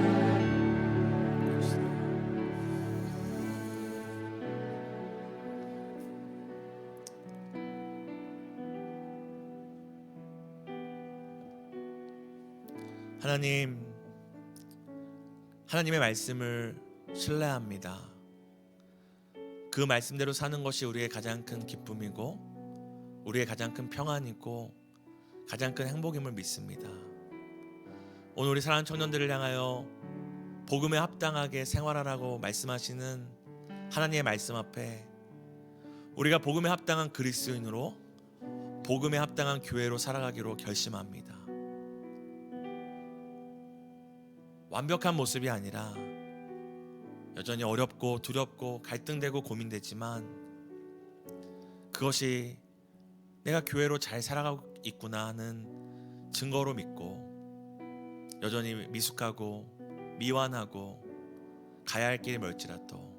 하나님, 하나님의 말씀을 신뢰합니다. 그 말씀대로 사는 것이 우리의 가장 큰 기쁨이고 우리의 가장 큰 평안이고 가장 큰 행복임을 믿습니다. 오늘 우리 사랑하는 청년들을 향하여 복음에 합당하게 생활하라고 말씀하시는 하나님의 말씀 앞에 우리가 복음에 합당한 그리스도인으로, 복음에 합당한 교회로 살아가기로 결심합니다. 완벽한 모습이 아니라 여전히 어렵고 두렵고 갈등되고 고민되지만 그것이 내가 교회로 잘 살아가고 있구나 하는 증거로 믿고, 여전히 미숙하고 미완하고 가야 할 길이 멀지라도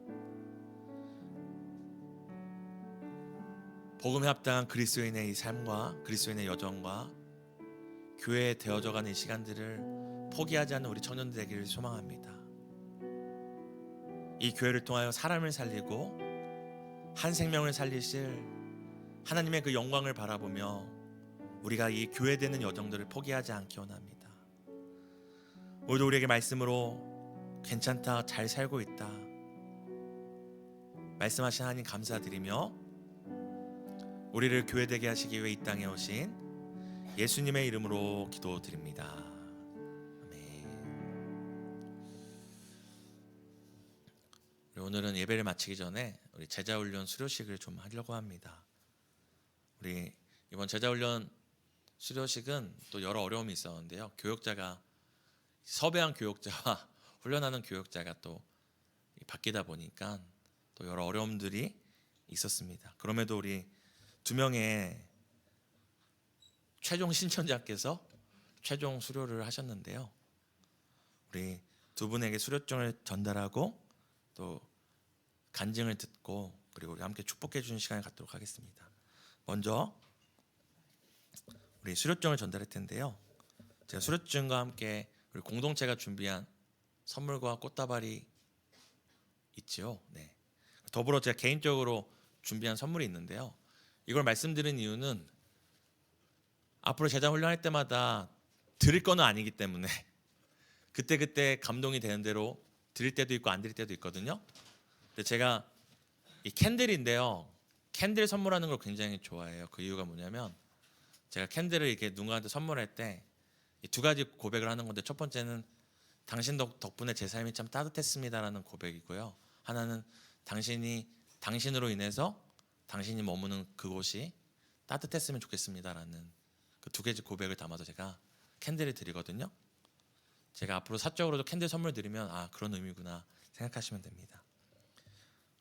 복음에 합당한 그리스도인의 이 삶과 그리스도인의 여정과 교회에 되어져가는 이 시간들을 포기하지 않는 우리 청년들 되기를 소망합니다. 이 교회를 통하여 사람을 살리고 한 생명을 살리실 하나님의 그 영광을 바라보며 우리가 이 교회되는 여정들을 포기하지 않기 원합니다. 오늘도 우리에게 말씀으로 괜찮다, 잘 살고 있다 말씀하신 하나님 감사드리며, 우리를 교회되게 하시기 위해 이 땅에 오신 예수님의 이름으로 기도드립니다. 오늘은 예배를 마치기 전에 우리 제자훈련 수료식을 좀 하려고 합니다. 우리 이번 제자훈련 수료식은 또 여러 어려움이 있었는데요. 교역자가 섭외한 교역자와 훈련하는 교역자가 또 바뀌다 보니까 또 여러 어려움들이 있었습니다. 그럼에도 우리 두 명의 최종 신천자께서 최종 수료를 하셨는데요. 우리 두 분에게 수료증을 전달하고 또 간증을 듣고 그리고 우리 함께 축복해 주는 시간을 갖도록 하겠습니다. 먼저 우리 수료증을 전달할 텐데요. 제가 수료증과 함께 우리 공동체가 준비한 선물과 꽃다발이 있죠. 네. 더불어 제가 개인적으로 준비한 선물이 있는데요. 이걸 말씀드린 이유는 앞으로 제자 훈련할 때마다 드릴 거는 아니기 때문에 그때 감동이 되는 대로 드릴 때도 있고 안 드릴 때도 있거든요. 근데 제가 이 캔들인데요. 캔들 선물하는 걸 굉장히 좋아해요. 그 이유가 뭐냐면 제가 캔들을 이렇게 누군가한테 선물할 때 두 가지 고백을 하는 건데, 첫 번째는 당신 덕분에 제 삶이 참 따뜻했습니다라는 고백이고요. 하나는 당신으로 인해서 당신이 머무는 그곳이 따뜻했으면 좋겠습니다라는 그 두 가지 고백을 담아서 제가 캔들을 드리거든요. 제가 앞으로 사적으로도 캔들 선물 드리면 그런 의미구나 생각하시면 됩니다.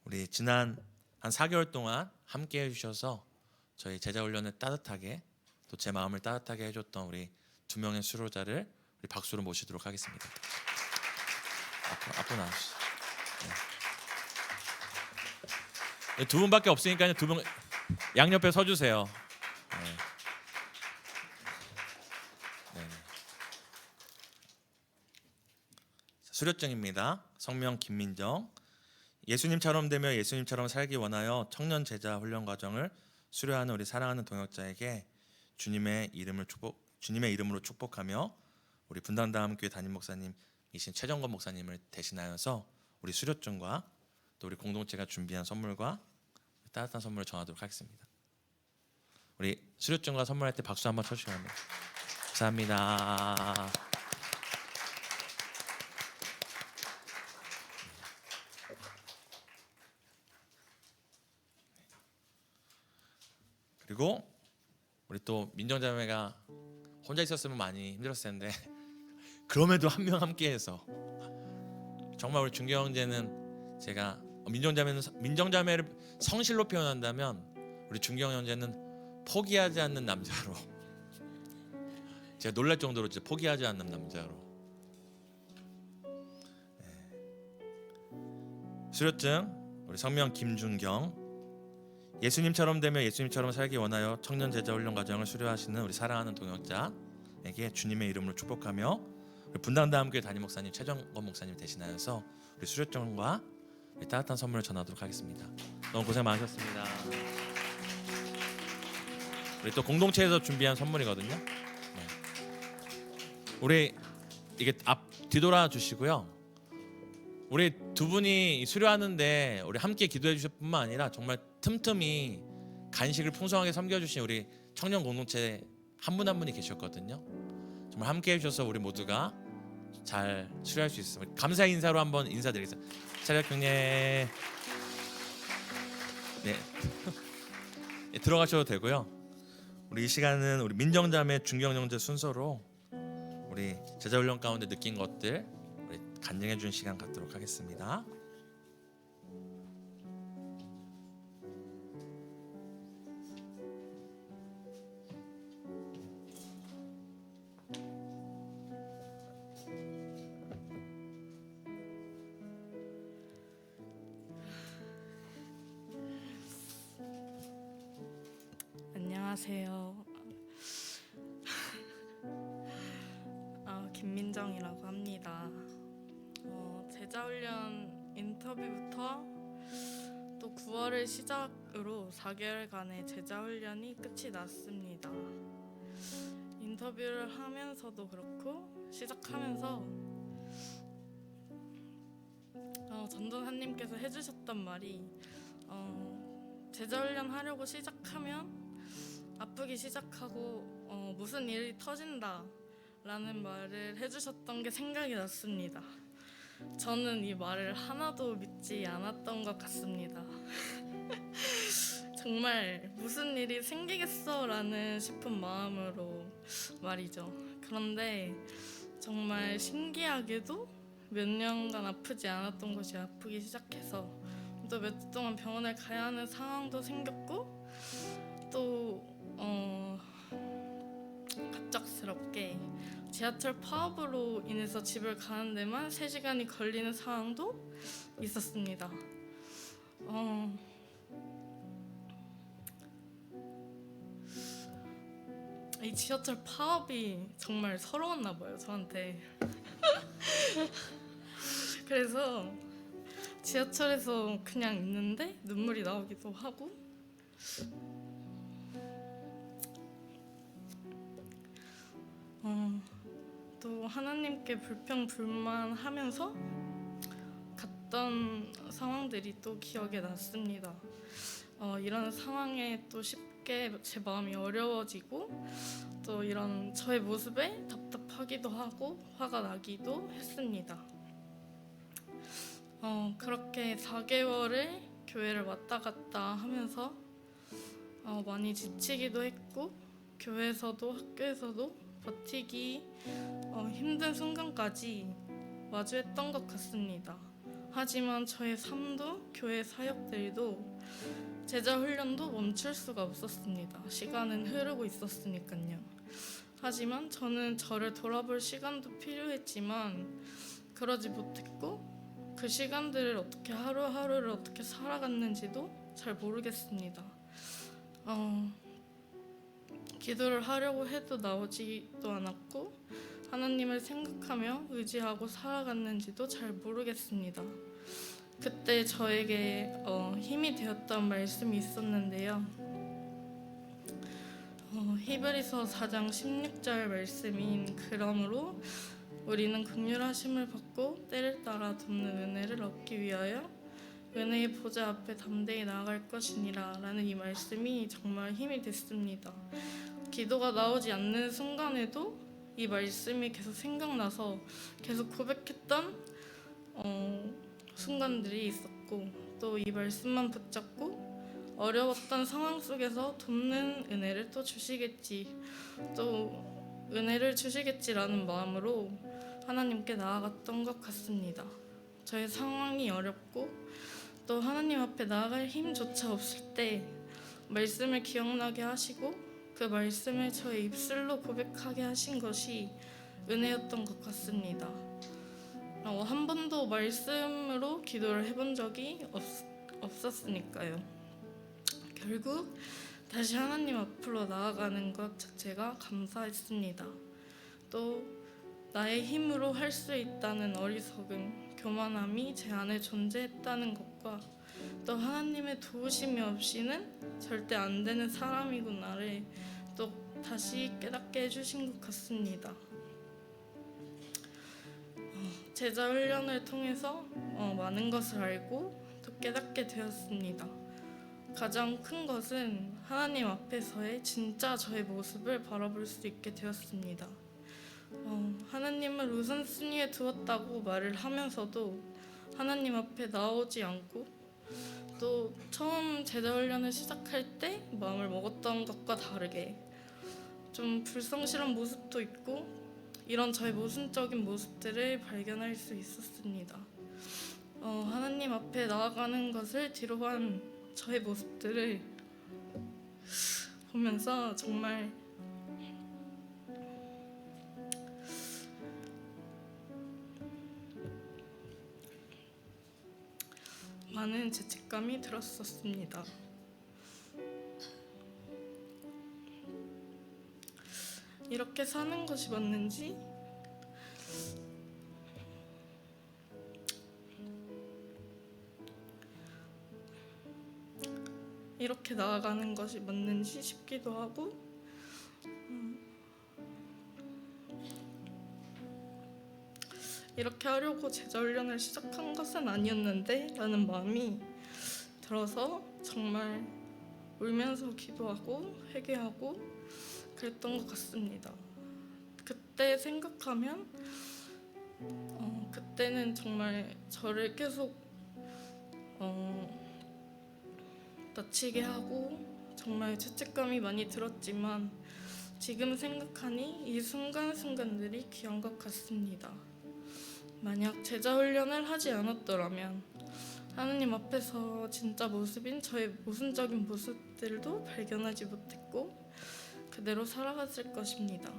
우리 지난 한 4개월 동안 함께 해주셔서 저희 제자훈련을 따뜻하게 또 제 마음을 따뜻하게 해줬던 우리 두 명의 수료자를 우리 박수로 모시도록 하겠습니다. 앞으로 나와주시죠. 네. 두 분밖에 없으니까요. 두 분 양옆에 서주세요. 네. 네. 수료증입니다. 성명 김민정. 예수님처럼 되며 예수님처럼 살기 원하여 청년 제자 훈련 과정을 수료하는 우리 사랑하는 동역자에게 주님의 이름으로 축복하며 우리 분당다음교회 담임 목사님이신 최정건 목사님을 대신하여서 우리 수료증과 또 우리 공동체가 준비한 선물과 따뜻한 선물을 전하도록 하겠습니다. 우리 수료증과 선물할 때 박수 한번 쳐주시면 합니다. 감사합니다. 그리고 우리 또 민정자매가 혼자 있었으면 많이 힘들었을 텐데 그럼에도 한 명 함께해서 정말 우리 준경 형제는 제가 민정자매를 성실로 표현한다면 우리 준경 형제는 포기하지 않는 남자로 제가 놀랄 정도로 진짜 포기하지 않는 남자로. 수료증 우리 성명 김준경. 예수님처럼 되며 예수님처럼 살기 원하여 청년 제자 훈련 과정을 수료하시는 우리 사랑하는 동역자에게 주님의 이름으로 축복하며 우리 분당다음교회 담임 목사님 최정건 목사님 대신하여서 우리 수료증과 우리 따뜻한 선물을 전하도록 하겠습니다. 너무 고생 많으셨습니다. 우리 또 공동체에서 준비한 선물이거든요. 네. 우리 이게 뒤돌아 주시고요. 우리 두 분이 수료하는데 우리 함께 기도해 주실 뿐만 아니라 정말 틈틈이 간식을 풍성하게 섬겨주신 우리 청년 공동체 한 분 한 분이 계셨거든요. 정말 함께 해주셔서 우리 모두가 잘 수료할 수 있습니다. 감사의 인사로 한번 인사드리겠습니다. 차렷 경례. 네. 네, 들어가셔도 되고요. 우리 이 시간은 우리 민정자매 준경 형제 순서로 우리 제자훈련 가운데 느낀 것들 우리 간증해 주는 시간 갖도록 하겠습니다. 안녕하세요. 김민정이라고 합니다. 제자훈련 인터뷰부터 또 9월을 시작으로 4개월간의 제자훈련이 끝이 났습니다. 인터뷰를 하면서도 그렇고 시작하면서 전도사님께서 해주셨던 말이 제자훈련 하려고 시작하면 아프기 시작하고 무슨 일이 터진다 라는 말을 해주셨던 게 생각이 났습니다. 저는 이 말을 하나도 믿지 않았던 것 같습니다. 정말 무슨 일이 생기겠어 라는 싶은 마음으로 말이죠. 그런데 정말 신기하게도 몇 년간 아프지 않았던 것이 아프기 시작해서 또 몇 주 동안 병원을 가야 하는 상황도 생겼고 또 갑작스럽게 지하철 파업으로 인해서 집을 가는 데만 3시간이 걸리는 상황도 있었습니다. 이 지하철 파업이 정말 서러웠나 봐요, 저한테. 그래서 지하철에서 그냥 있는데 눈물이 나오기도 하고 또 하나님께 불평불만하면서 갔던 상황들이 또 기억에 났습니다. 이런 상황에 또 쉽게 제 마음이 어려워지고 또 이런 저의 모습에 답답하기도 하고 화가 나기도 했습니다. 그렇게 4개월을 교회를 왔다 갔다 하면서 많이 지치기도 했고 교회에서도 학교에서도 버티기 힘든 순간까지 마주했던 것 같습니다. 하지만 저의 삶도 교회 사역들도 제자 훈련도 멈출 수가 없었습니다. 시간은 흐르고 있었으니까요. 하지만 저는 저를 돌아볼 시간도 필요했지만 그러지 못했고 그 시간들을 어떻게 하루하루를 어떻게 살아갔는지도 잘 모르겠습니다. 기도를 하려고 해도 나오지도 않았고 하나님을 생각하며 의지하고 살아갔는지도 잘 모르겠습니다. 그때 저에게 힘이 되었던 말씀이 있었는데요. 히브리서 4장 16절 말씀인 그러므로 우리는 긍휼하심을 받고 때를 따라 돕는 은혜를 얻기 위하여 은혜의 보좌 앞에 담대히 나아갈 것이니라 라는 이 말씀이 정말 힘이 됐습니다. 기도가 나오지 않는 순간에도 이 말씀이 계속 생각나서 계속 고백했던 순간들이 있었고 또 이 말씀만 붙잡고 어려웠던 상황 속에서 돕는 은혜를 또 주시겠지 또 은혜를 주시겠지라는 마음으로 하나님께 나아갔던 것 같습니다. 저의 상황이 어렵고 또 하나님 앞에 나아갈 힘조차 없을 때 말씀을 기억나게 하시고 그 말씀을 저의 입술로 고백하게 하신 것이 은혜였던 것 같습니다. 한 번도 말씀으로 기도를 해본 적이 없었으니까요. 결국 다시 하나님 앞으로 나아가는 것 자체가 감사했습니다. 또 나의 힘으로 할 수 있다는 어리석음, 교만함이 제 안에 존재했다는 것과 또 하나님의 도우심이 없이는 절대 안 되는 사람이구나를 또 다시 깨닫게 해주신 것 같습니다. 제자 훈련을 통해서 많은 것을 알고 또 깨닫게 되었습니다. 가장 큰 것은 하나님 앞에서의 진짜 저의 모습을 바라볼 수 있게 되었습니다. 하나님을 우선순위에 두었다고 말을 하면서도 하나님 앞에 나오지 않고 또 처음 제자 훈련을 시작할 때 마음을 먹었던 것과 다르게 좀 불성실한 모습도 있고 이런 저의 모순적인 모습들을 발견할 수 있었습니다. 하나님 앞에 나아가는 것을 뒤로한 저의 모습들을 보면서 정말 많은 죄책감이 들었었습니다. 이렇게 사는 것이 맞는지 이렇게 나아가는 것이 맞는지 싶기도 하고 이렇게 하려고 제자 훈련을 시작한 것은 아니었는데 라는 마음이 들어서 정말 울면서 기도하고 회개하고 그랬던 것 같습니다. 그때 생각하면 그때는 정말 저를 계속 다치게 하고 정말 죄책감이 많이 들었지만 지금 생각하니 이 순간순간들이 귀한 것 같습니다. 만약 제자 훈련을 하지 않았더라면 하나님 앞에서 진짜 모습인 저의 모순적인 모습들도 발견하지 못했고 그대로 살아갔을 것입니다.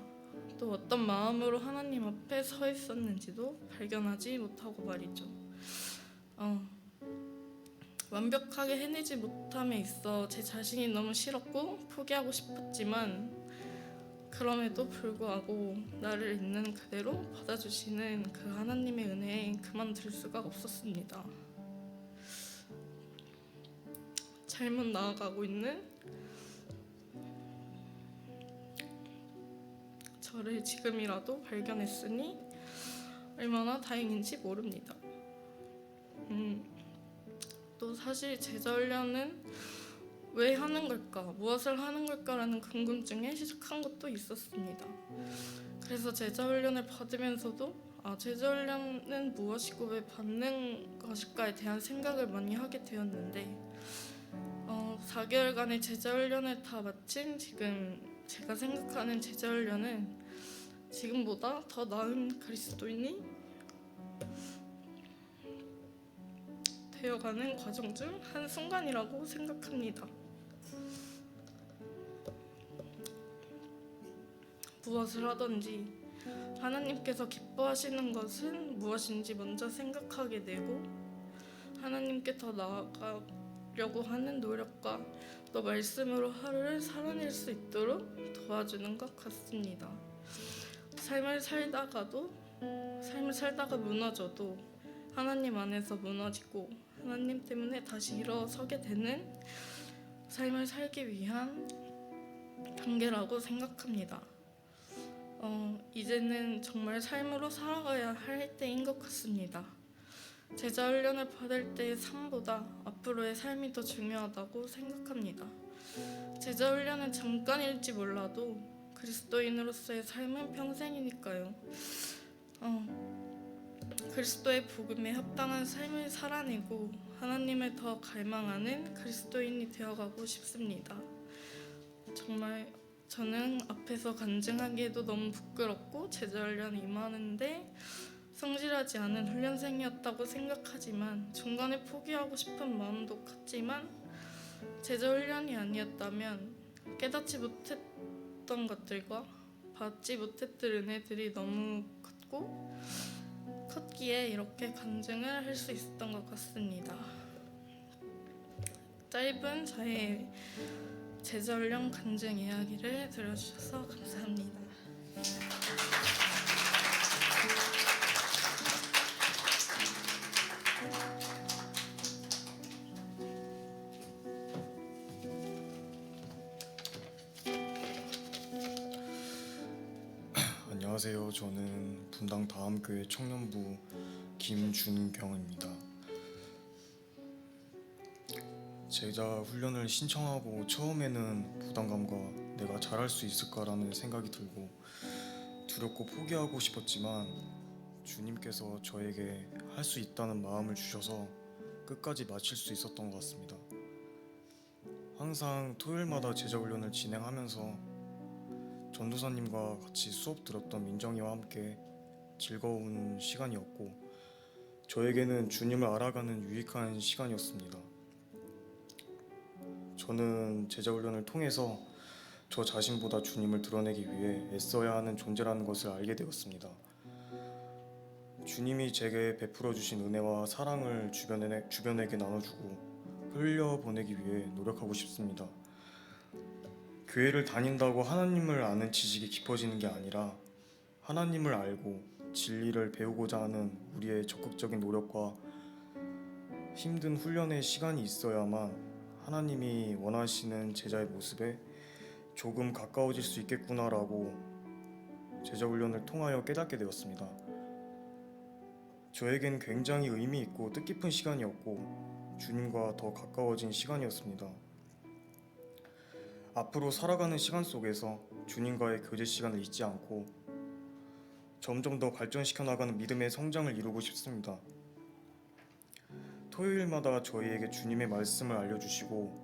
또 어떤 마음으로 하나님 앞에 서 있었는지도 발견하지 못하고 말이죠. 완벽하게 해내지 못함에 있어 제 자신이 너무 싫었고 포기하고 싶었지만 그럼에도 불구하고 나를 있는 그대로 받아주시는 그 하나님의 은혜에 그만둘 수가 없었습니다. 잘못 나아가고 있는 저를 지금이라도 발견했으니 얼마나 다행인지 모릅니다. 또 사실 제자훈련은 왜 하는 걸까, 무엇을 하는 걸까라는 궁금증에 시작한 것도 있었습니다. 그래서 제자훈련을 받으면서도 제자훈련은 무엇이고 왜 받는 것일까에 대한 생각을 많이 하게 되었는데 4개월간의 제자훈련을 다 마친 지금 제가 생각하는 제자훈련은 지금보다 더 나은 그리스도인이 되어가는 과정 중 한순간이라고 생각합니다. 무엇을 하든지 하나님께서 기뻐하시는 것은 무엇인지 먼저 생각하게 되고 하나님께 더 나아가려고 하는 노력과 또 말씀으로 하루를 살아낼 수 있도록 도와주는 것 같습니다. 삶을 살다가 무너져도 하나님 안에서 무너지고 하나님 때문에 다시 일어서게 되는 삶을 살기 위한 단계라고 생각합니다. 이제는 정말 삶으로 살아가야 할 때인 것 같습니다. 제자훈련을 받을 때의 삶보다 앞으로의 삶이 더 중요하다고 생각합니다. 제자훈련은 잠깐일지 몰라도 그리스도인으로서의 삶은 평생이니까요. 그리스도의 복음에 합당한 삶을 살아내고 하나님을 더 갈망하는 그리스도인이 되어가고 싶습니다. 정말 저는 앞에서 간증하기에도 너무 부끄럽고 제자훈련에 임하는데 성실하지 않은 훈련생이었다고 생각하지만 중간에 포기하고 싶은 마음도 컸지만 제자훈련이 아니었다면 깨닫지 못했던 것들과 받지 못했던 은혜들이 너무 컸기에 이렇게 간증을 할 수 있었던 것 같습니다. 짧은 저의 제자훈련 간증 이야기를 들어주셔서 감사합니다. 안녕하세요. 저는 분당 다음교회 청년부 김준경입니다. 제자 훈련을 신청하고 처음에는 부담감과 내가 잘할 수 있을까라는 생각이 들고 두렵고 포기하고 싶었지만 주님께서 저에게 할 수 있다는 마음을 주셔서 끝까지 마칠 수 있었던 것 같습니다. 항상 토요일마다 제자 훈련을 진행하면서 전도사님과 같이 수업 들었던 민정이와 함께 즐거운 시간이었고 저에게는 주님을 알아가는 유익한 시간이었습니다. 저는 제자훈련을 통해서 저 자신보다 주님을 드러내기 위해 애써야 하는 존재라는 것을 알게 되었습니다. 주님이 제게 베풀어 주신 은혜와 사랑을 주변에게 나눠주고 흘려보내기 위해 노력하고 싶습니다. 교회를 다닌다고 하나님을 아는 지식이 깊어지는 게 아니라 하나님을 알고 진리를 배우고자 하는 우리의 적극적인 노력과 힘든 훈련의 시간이 있어야만 하나님이 원하시는 제자의 모습에 조금 가까워질 수 있겠구나라고 제자 훈련을 통하여 깨닫게 되었습니다. 저에겐 굉장히 의미 있고 뜻깊은 시간이었고 주님과 더 가까워진 시간이었습니다. 앞으로 살아가는 시간 속에서 주님과의 교제 시간을 잊지 않고 점점 더 발전시켜 나가는 믿음의 성장을 이루고 싶습니다. 토요일마다 저희에게 주님의 말씀을 알려주시고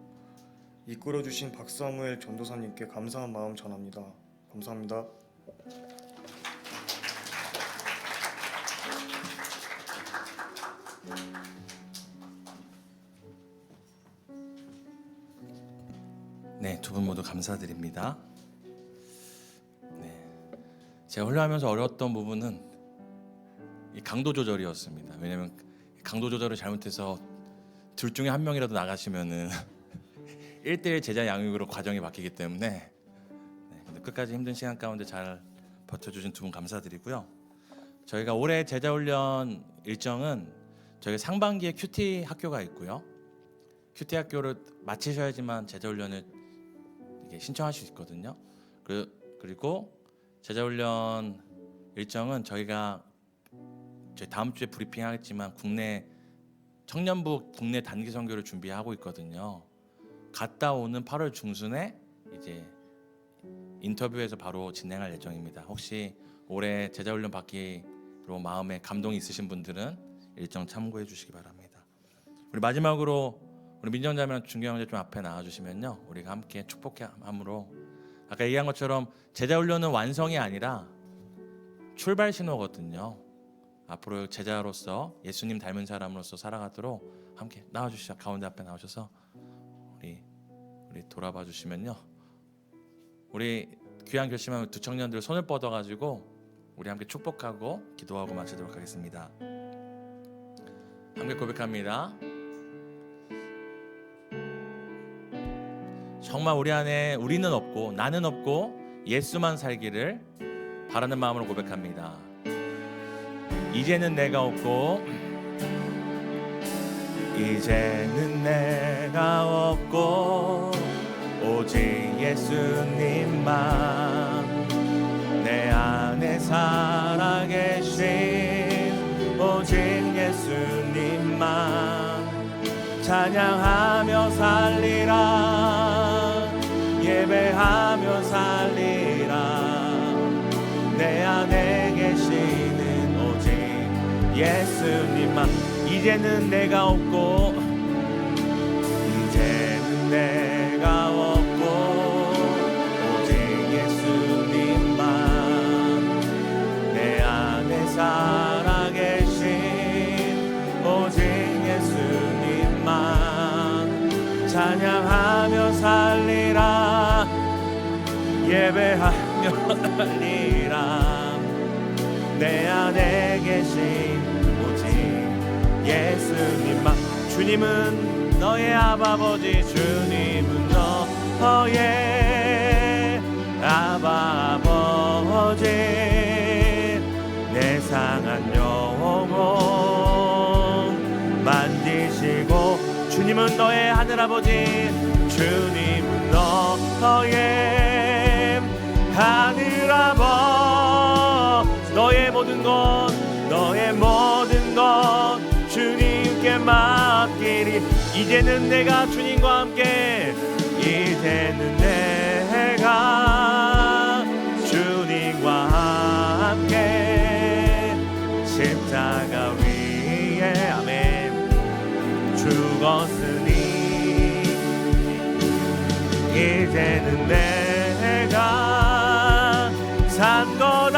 이끌어주신 박사무엘 전도사님께 감사한 마음 전합니다. 감사합니다. 네, 두 분 모두 감사드립니다. 네, 제가 훈련하면서 어려웠던 부분은 이 강도 조절이었습니다. 왜냐하면 강도 조절을 잘못해서 둘 중에 한 명이라도 나가시면은 1대1 제자 양육으로 과정이 바뀌기 때문에 네, 근데 끝까지 힘든 시간 가운데 잘 버텨주신 두 분 감사드리고요. 저희가 올해 제자 훈련 일정은 저희 상반기에 큐티 학교가 있고요. 큐티 학교를 마치셔야지만 제자 훈련을 이게 신청할 수 있거든요. 그리고 제자 훈련 일정은 저희가 저희 다음 주에 브리핑하겠지만 국내 청년부 국내 단기 선교를 준비하고 있거든요. 갔다 오는 8월 중순에 이제 인터뷰에서 바로 진행할 예정입니다. 혹시 올해 제자 훈련 받기로 마음에 감동이 있으신 분들은 일정 참고해 주시기 바랍니다. 우리 마지막으로 우리 민정자매랑 중경형제 좀 앞에 나와 주시면요, 우리가 함께 축복함으로 아까 얘기한 것처럼 제자 훈련은 완성이 아니라 출발 신호거든요. 앞으로 제자로서 예수님 닮은 사람으로서 살아가도록 함께 나와 주시죠. 가운데 앞에 나오셔서 우리 돌아봐 주시면요, 우리 귀한 결심하는 두 청년들 손을 뻗어 가지고 우리 함께 축복하고 기도하고 마치도록 하겠습니다. 함께 고백합니다. 정말 우리 안에 우리는 없고 나는 없고 예수만 살기를 바라는 마음으로 고백합니다. 이제는 내가 없고 이제는 내가 없고 오직 예수님만 내 안에 살아계신 오직 예수님만 찬양하며 살리라 예배하며 살리라 내 안에 계시는 오직 예수님만 이제는 내가 없고 이제는 내가 없고 오직 예수님만 내 안에 살아계신 오직 예수님만 찬양하며 살리라 예배하며 살리라 내 안에 계신 오직 예수님만 주님은 너의 아버지 주님은 너의 아버지 내 상한 영혼 만지시고 주님은 너의 하늘아버지 주님은 너의 하늘아버지 너의 모든 것 주님께 맡기리 이제는 내가 주님과 함께 이제는 내가 주님과 함께 십자가 위에 아멘 죽었으니 이제는 내가 산 것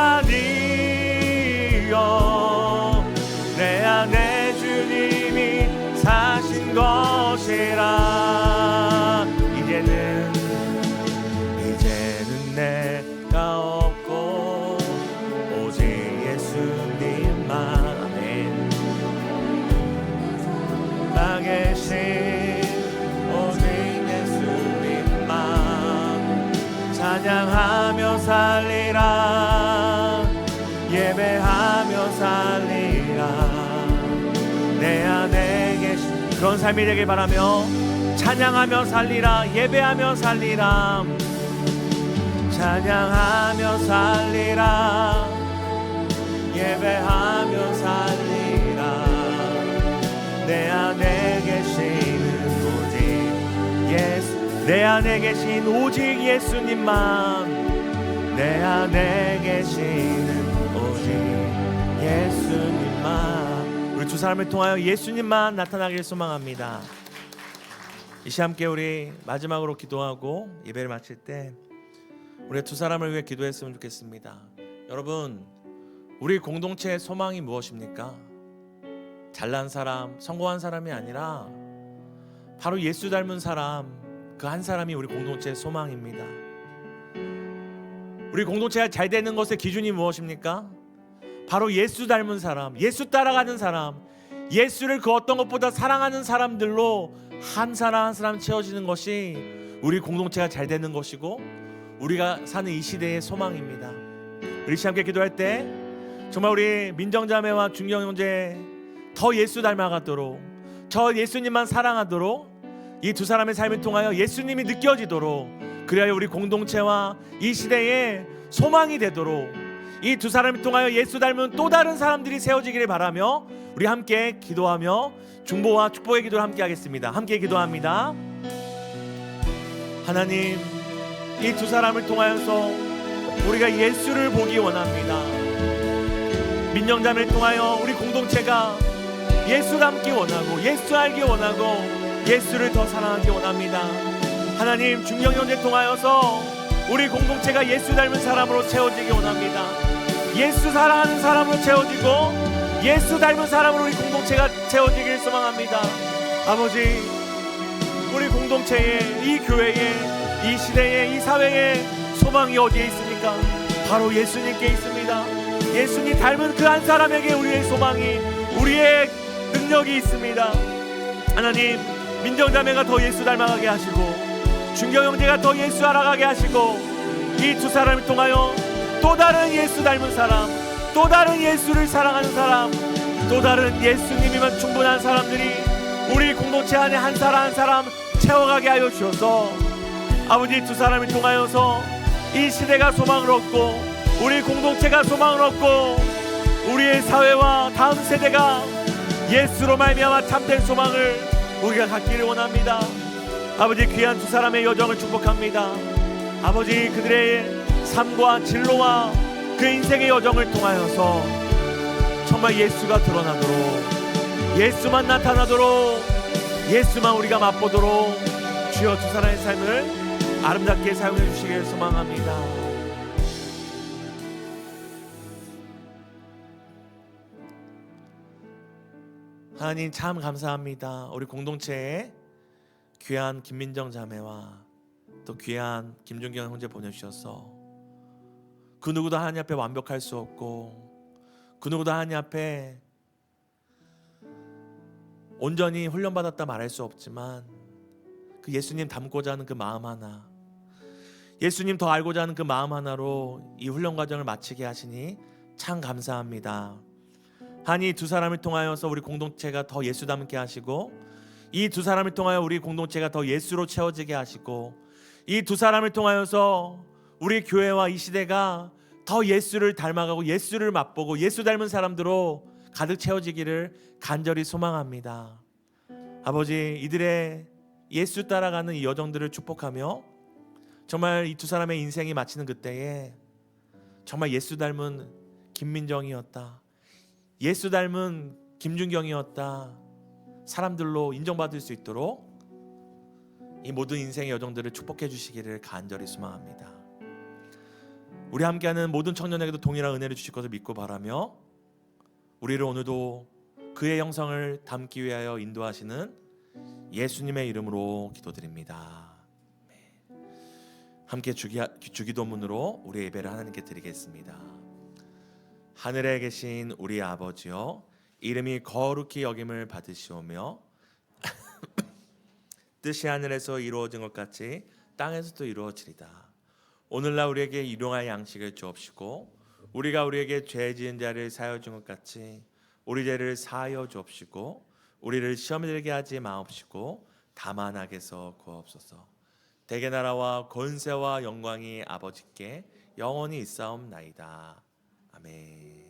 아니요 내 안에 주님이 사신 것이라 이제는 내가 없고 오직 예수님만 나 계신 오직 예수님만 찬양하며 살리라 예배하며 살리라 내 안에 계신 그런 삶이 되길 바라며 찬양하며 살리라 예배하며 살리라 찬양하며 살리라 예배하며 살리라 내 안에 계시는 오직 예수 내 안에 계신 오직 예수님만 내 안에 계시는 오직 예수님만 우리 두 사람을 통하여 예수님만 나타나길 소망합니다. 이 시간 함께 우리 마지막으로 기도하고 예배를 마칠 때 우리 두 사람을 위해 기도했으면 좋겠습니다. 여러분 우리 공동체의 소망이 무엇입니까? 잘난 사람, 성공한 사람이 아니라 바로 예수 닮은 사람 그 한 사람이 우리 공동체의 소망입니다. 우리 공동체가 잘 되는 것의 기준이 무엇입니까? 바로 예수 닮은 사람, 예수 따라가는 사람, 예수를 그 어떤 것보다 사랑하는 사람들로 한 사람 한 사람 채워지는 것이 우리 공동체가 잘 되는 것이고 우리가 사는 이 시대의 소망입니다. 우리 함께 기도할 때 정말 우리 민정자매와 중경 형제 더 예수 닮아가도록, 저 예수님만 사랑하도록, 이 두 사람의 삶을 통하여 예수님이 느껴지도록, 그래야 우리 공동체와 이 시대에 소망이 되도록, 이 두 사람을 통하여 예수 닮은 또 다른 사람들이 세워지기를 바라며 우리 함께 기도하며 중보와 축복의 기도를 함께 하겠습니다. 함께 기도합니다. 하나님, 이 두 사람을 통하여서 우리가 예수를 보기 원합니다. 민정자매를 통하여 우리 공동체가 예수 닮기 원하고 예수 알기 원하고 예수를 더 사랑하기 원합니다. 하나님, 중경 형제 통하여서 우리 공동체가 예수 닮은 사람으로 채워지기 원합니다. 예수 사랑하는 사람으로 채워지고 예수 닮은 사람으로 우리 공동체가 채워지길 소망합니다. 아버지, 우리 공동체에, 이 교회에, 이 시대에, 이 사회에 소망이 어디에 있습니까? 바로 예수님께 있습니다. 예수님 닮은 그 한 사람에게 우리의 소망이, 우리의 능력이 있습니다. 하나님, 민정자매가 더 예수 닮아가게 하시고 중경 형제가 더 예수 알아가게 하시고 이 두 사람을 통하여 또 다른 예수 닮은 사람, 또 다른 예수를 사랑하는 사람, 또 다른 예수님이면 충분한 사람들이 우리 공동체 안에 한 사람 한 사람 채워가게 하여 주셔서 아버지, 두 사람을 통하여서 이 시대가 소망을 얻고 우리 공동체가 소망을 얻고 우리의 사회와 다음 세대가 예수로 말미암아 참된 소망을 우리가 갖기를 원합니다. 아버지, 귀한 두 사람의 여정을 축복합니다. 아버지, 그들의 삶과 진로와 그 인생의 여정을 통하여서 정말 예수가 드러나도록, 예수만 나타나도록, 예수만 우리가 맛보도록 주여 두 사람의 삶을 아름답게 사용해 주시길 소망합니다. 하나님, 참 감사합니다. 우리 공동체에 귀한 김민정 자매와 또 귀한 김준경 형제 보내주셔서 그 누구도 하나님 앞에 완벽할 수 없고 그 누구도 하나님 앞에 온전히 훈련받았다 말할 수 없지만 그 예수님 닮고자 하는 그 마음 하나, 예수님 더 알고자 하는 그 마음 하나로 이 훈련 과정을 마치게 하시니 참 감사합니다. 하나님, 두 사람을 통하여서 우리 공동체가 더 예수 닮게 하시고 이 두 사람을 통하여 우리 공동체가 더 예수로 채워지게 하시고 이 두 사람을 통하여서 우리 교회와 이 시대가 더 예수를 닮아가고 예수를 맛보고 예수 닮은 사람들로 가득 채워지기를 간절히 소망합니다. 아버지, 이들의 예수 따라가는 이 여정들을 축복하며 정말 이 두 사람의 인생이 마치는 그때에 정말 예수 닮은 김민정이었다, 예수 닮은 김준경이었다 사람들로 인정받을 수 있도록 이 모든 인생의 여정들을 축복해 주시기를 간절히 소망합니다. 우리 함께하는 모든 청년에게도 동일한 은혜를 주실 것을 믿고 바라며 우리를 오늘도 그의 형상을 담기 위하여 인도하시는 예수님의 이름으로 기도드립니다. 함께 주기도문으로 우리의 예배를 하나님께 드리겠습니다. 하늘에 계신 우리 아버지여, 이름이 거룩히 여김을 받으시오며 뜻이 하늘에서 이루어진 것 같이 땅에서도 이루어지리다. 오늘날 우리에게 일용할 양식을 주옵시고 우리가 우리에게 죄 지은 자를 사하여 준 것 같이 우리 죄를 사하여 주옵시고 우리를 시험에 들게 하지 마옵시고 다만 악에서 구하옵소서. 대개 나라와 권세와 영광이 아버지께 영원히 있사옵나이다. 아멘.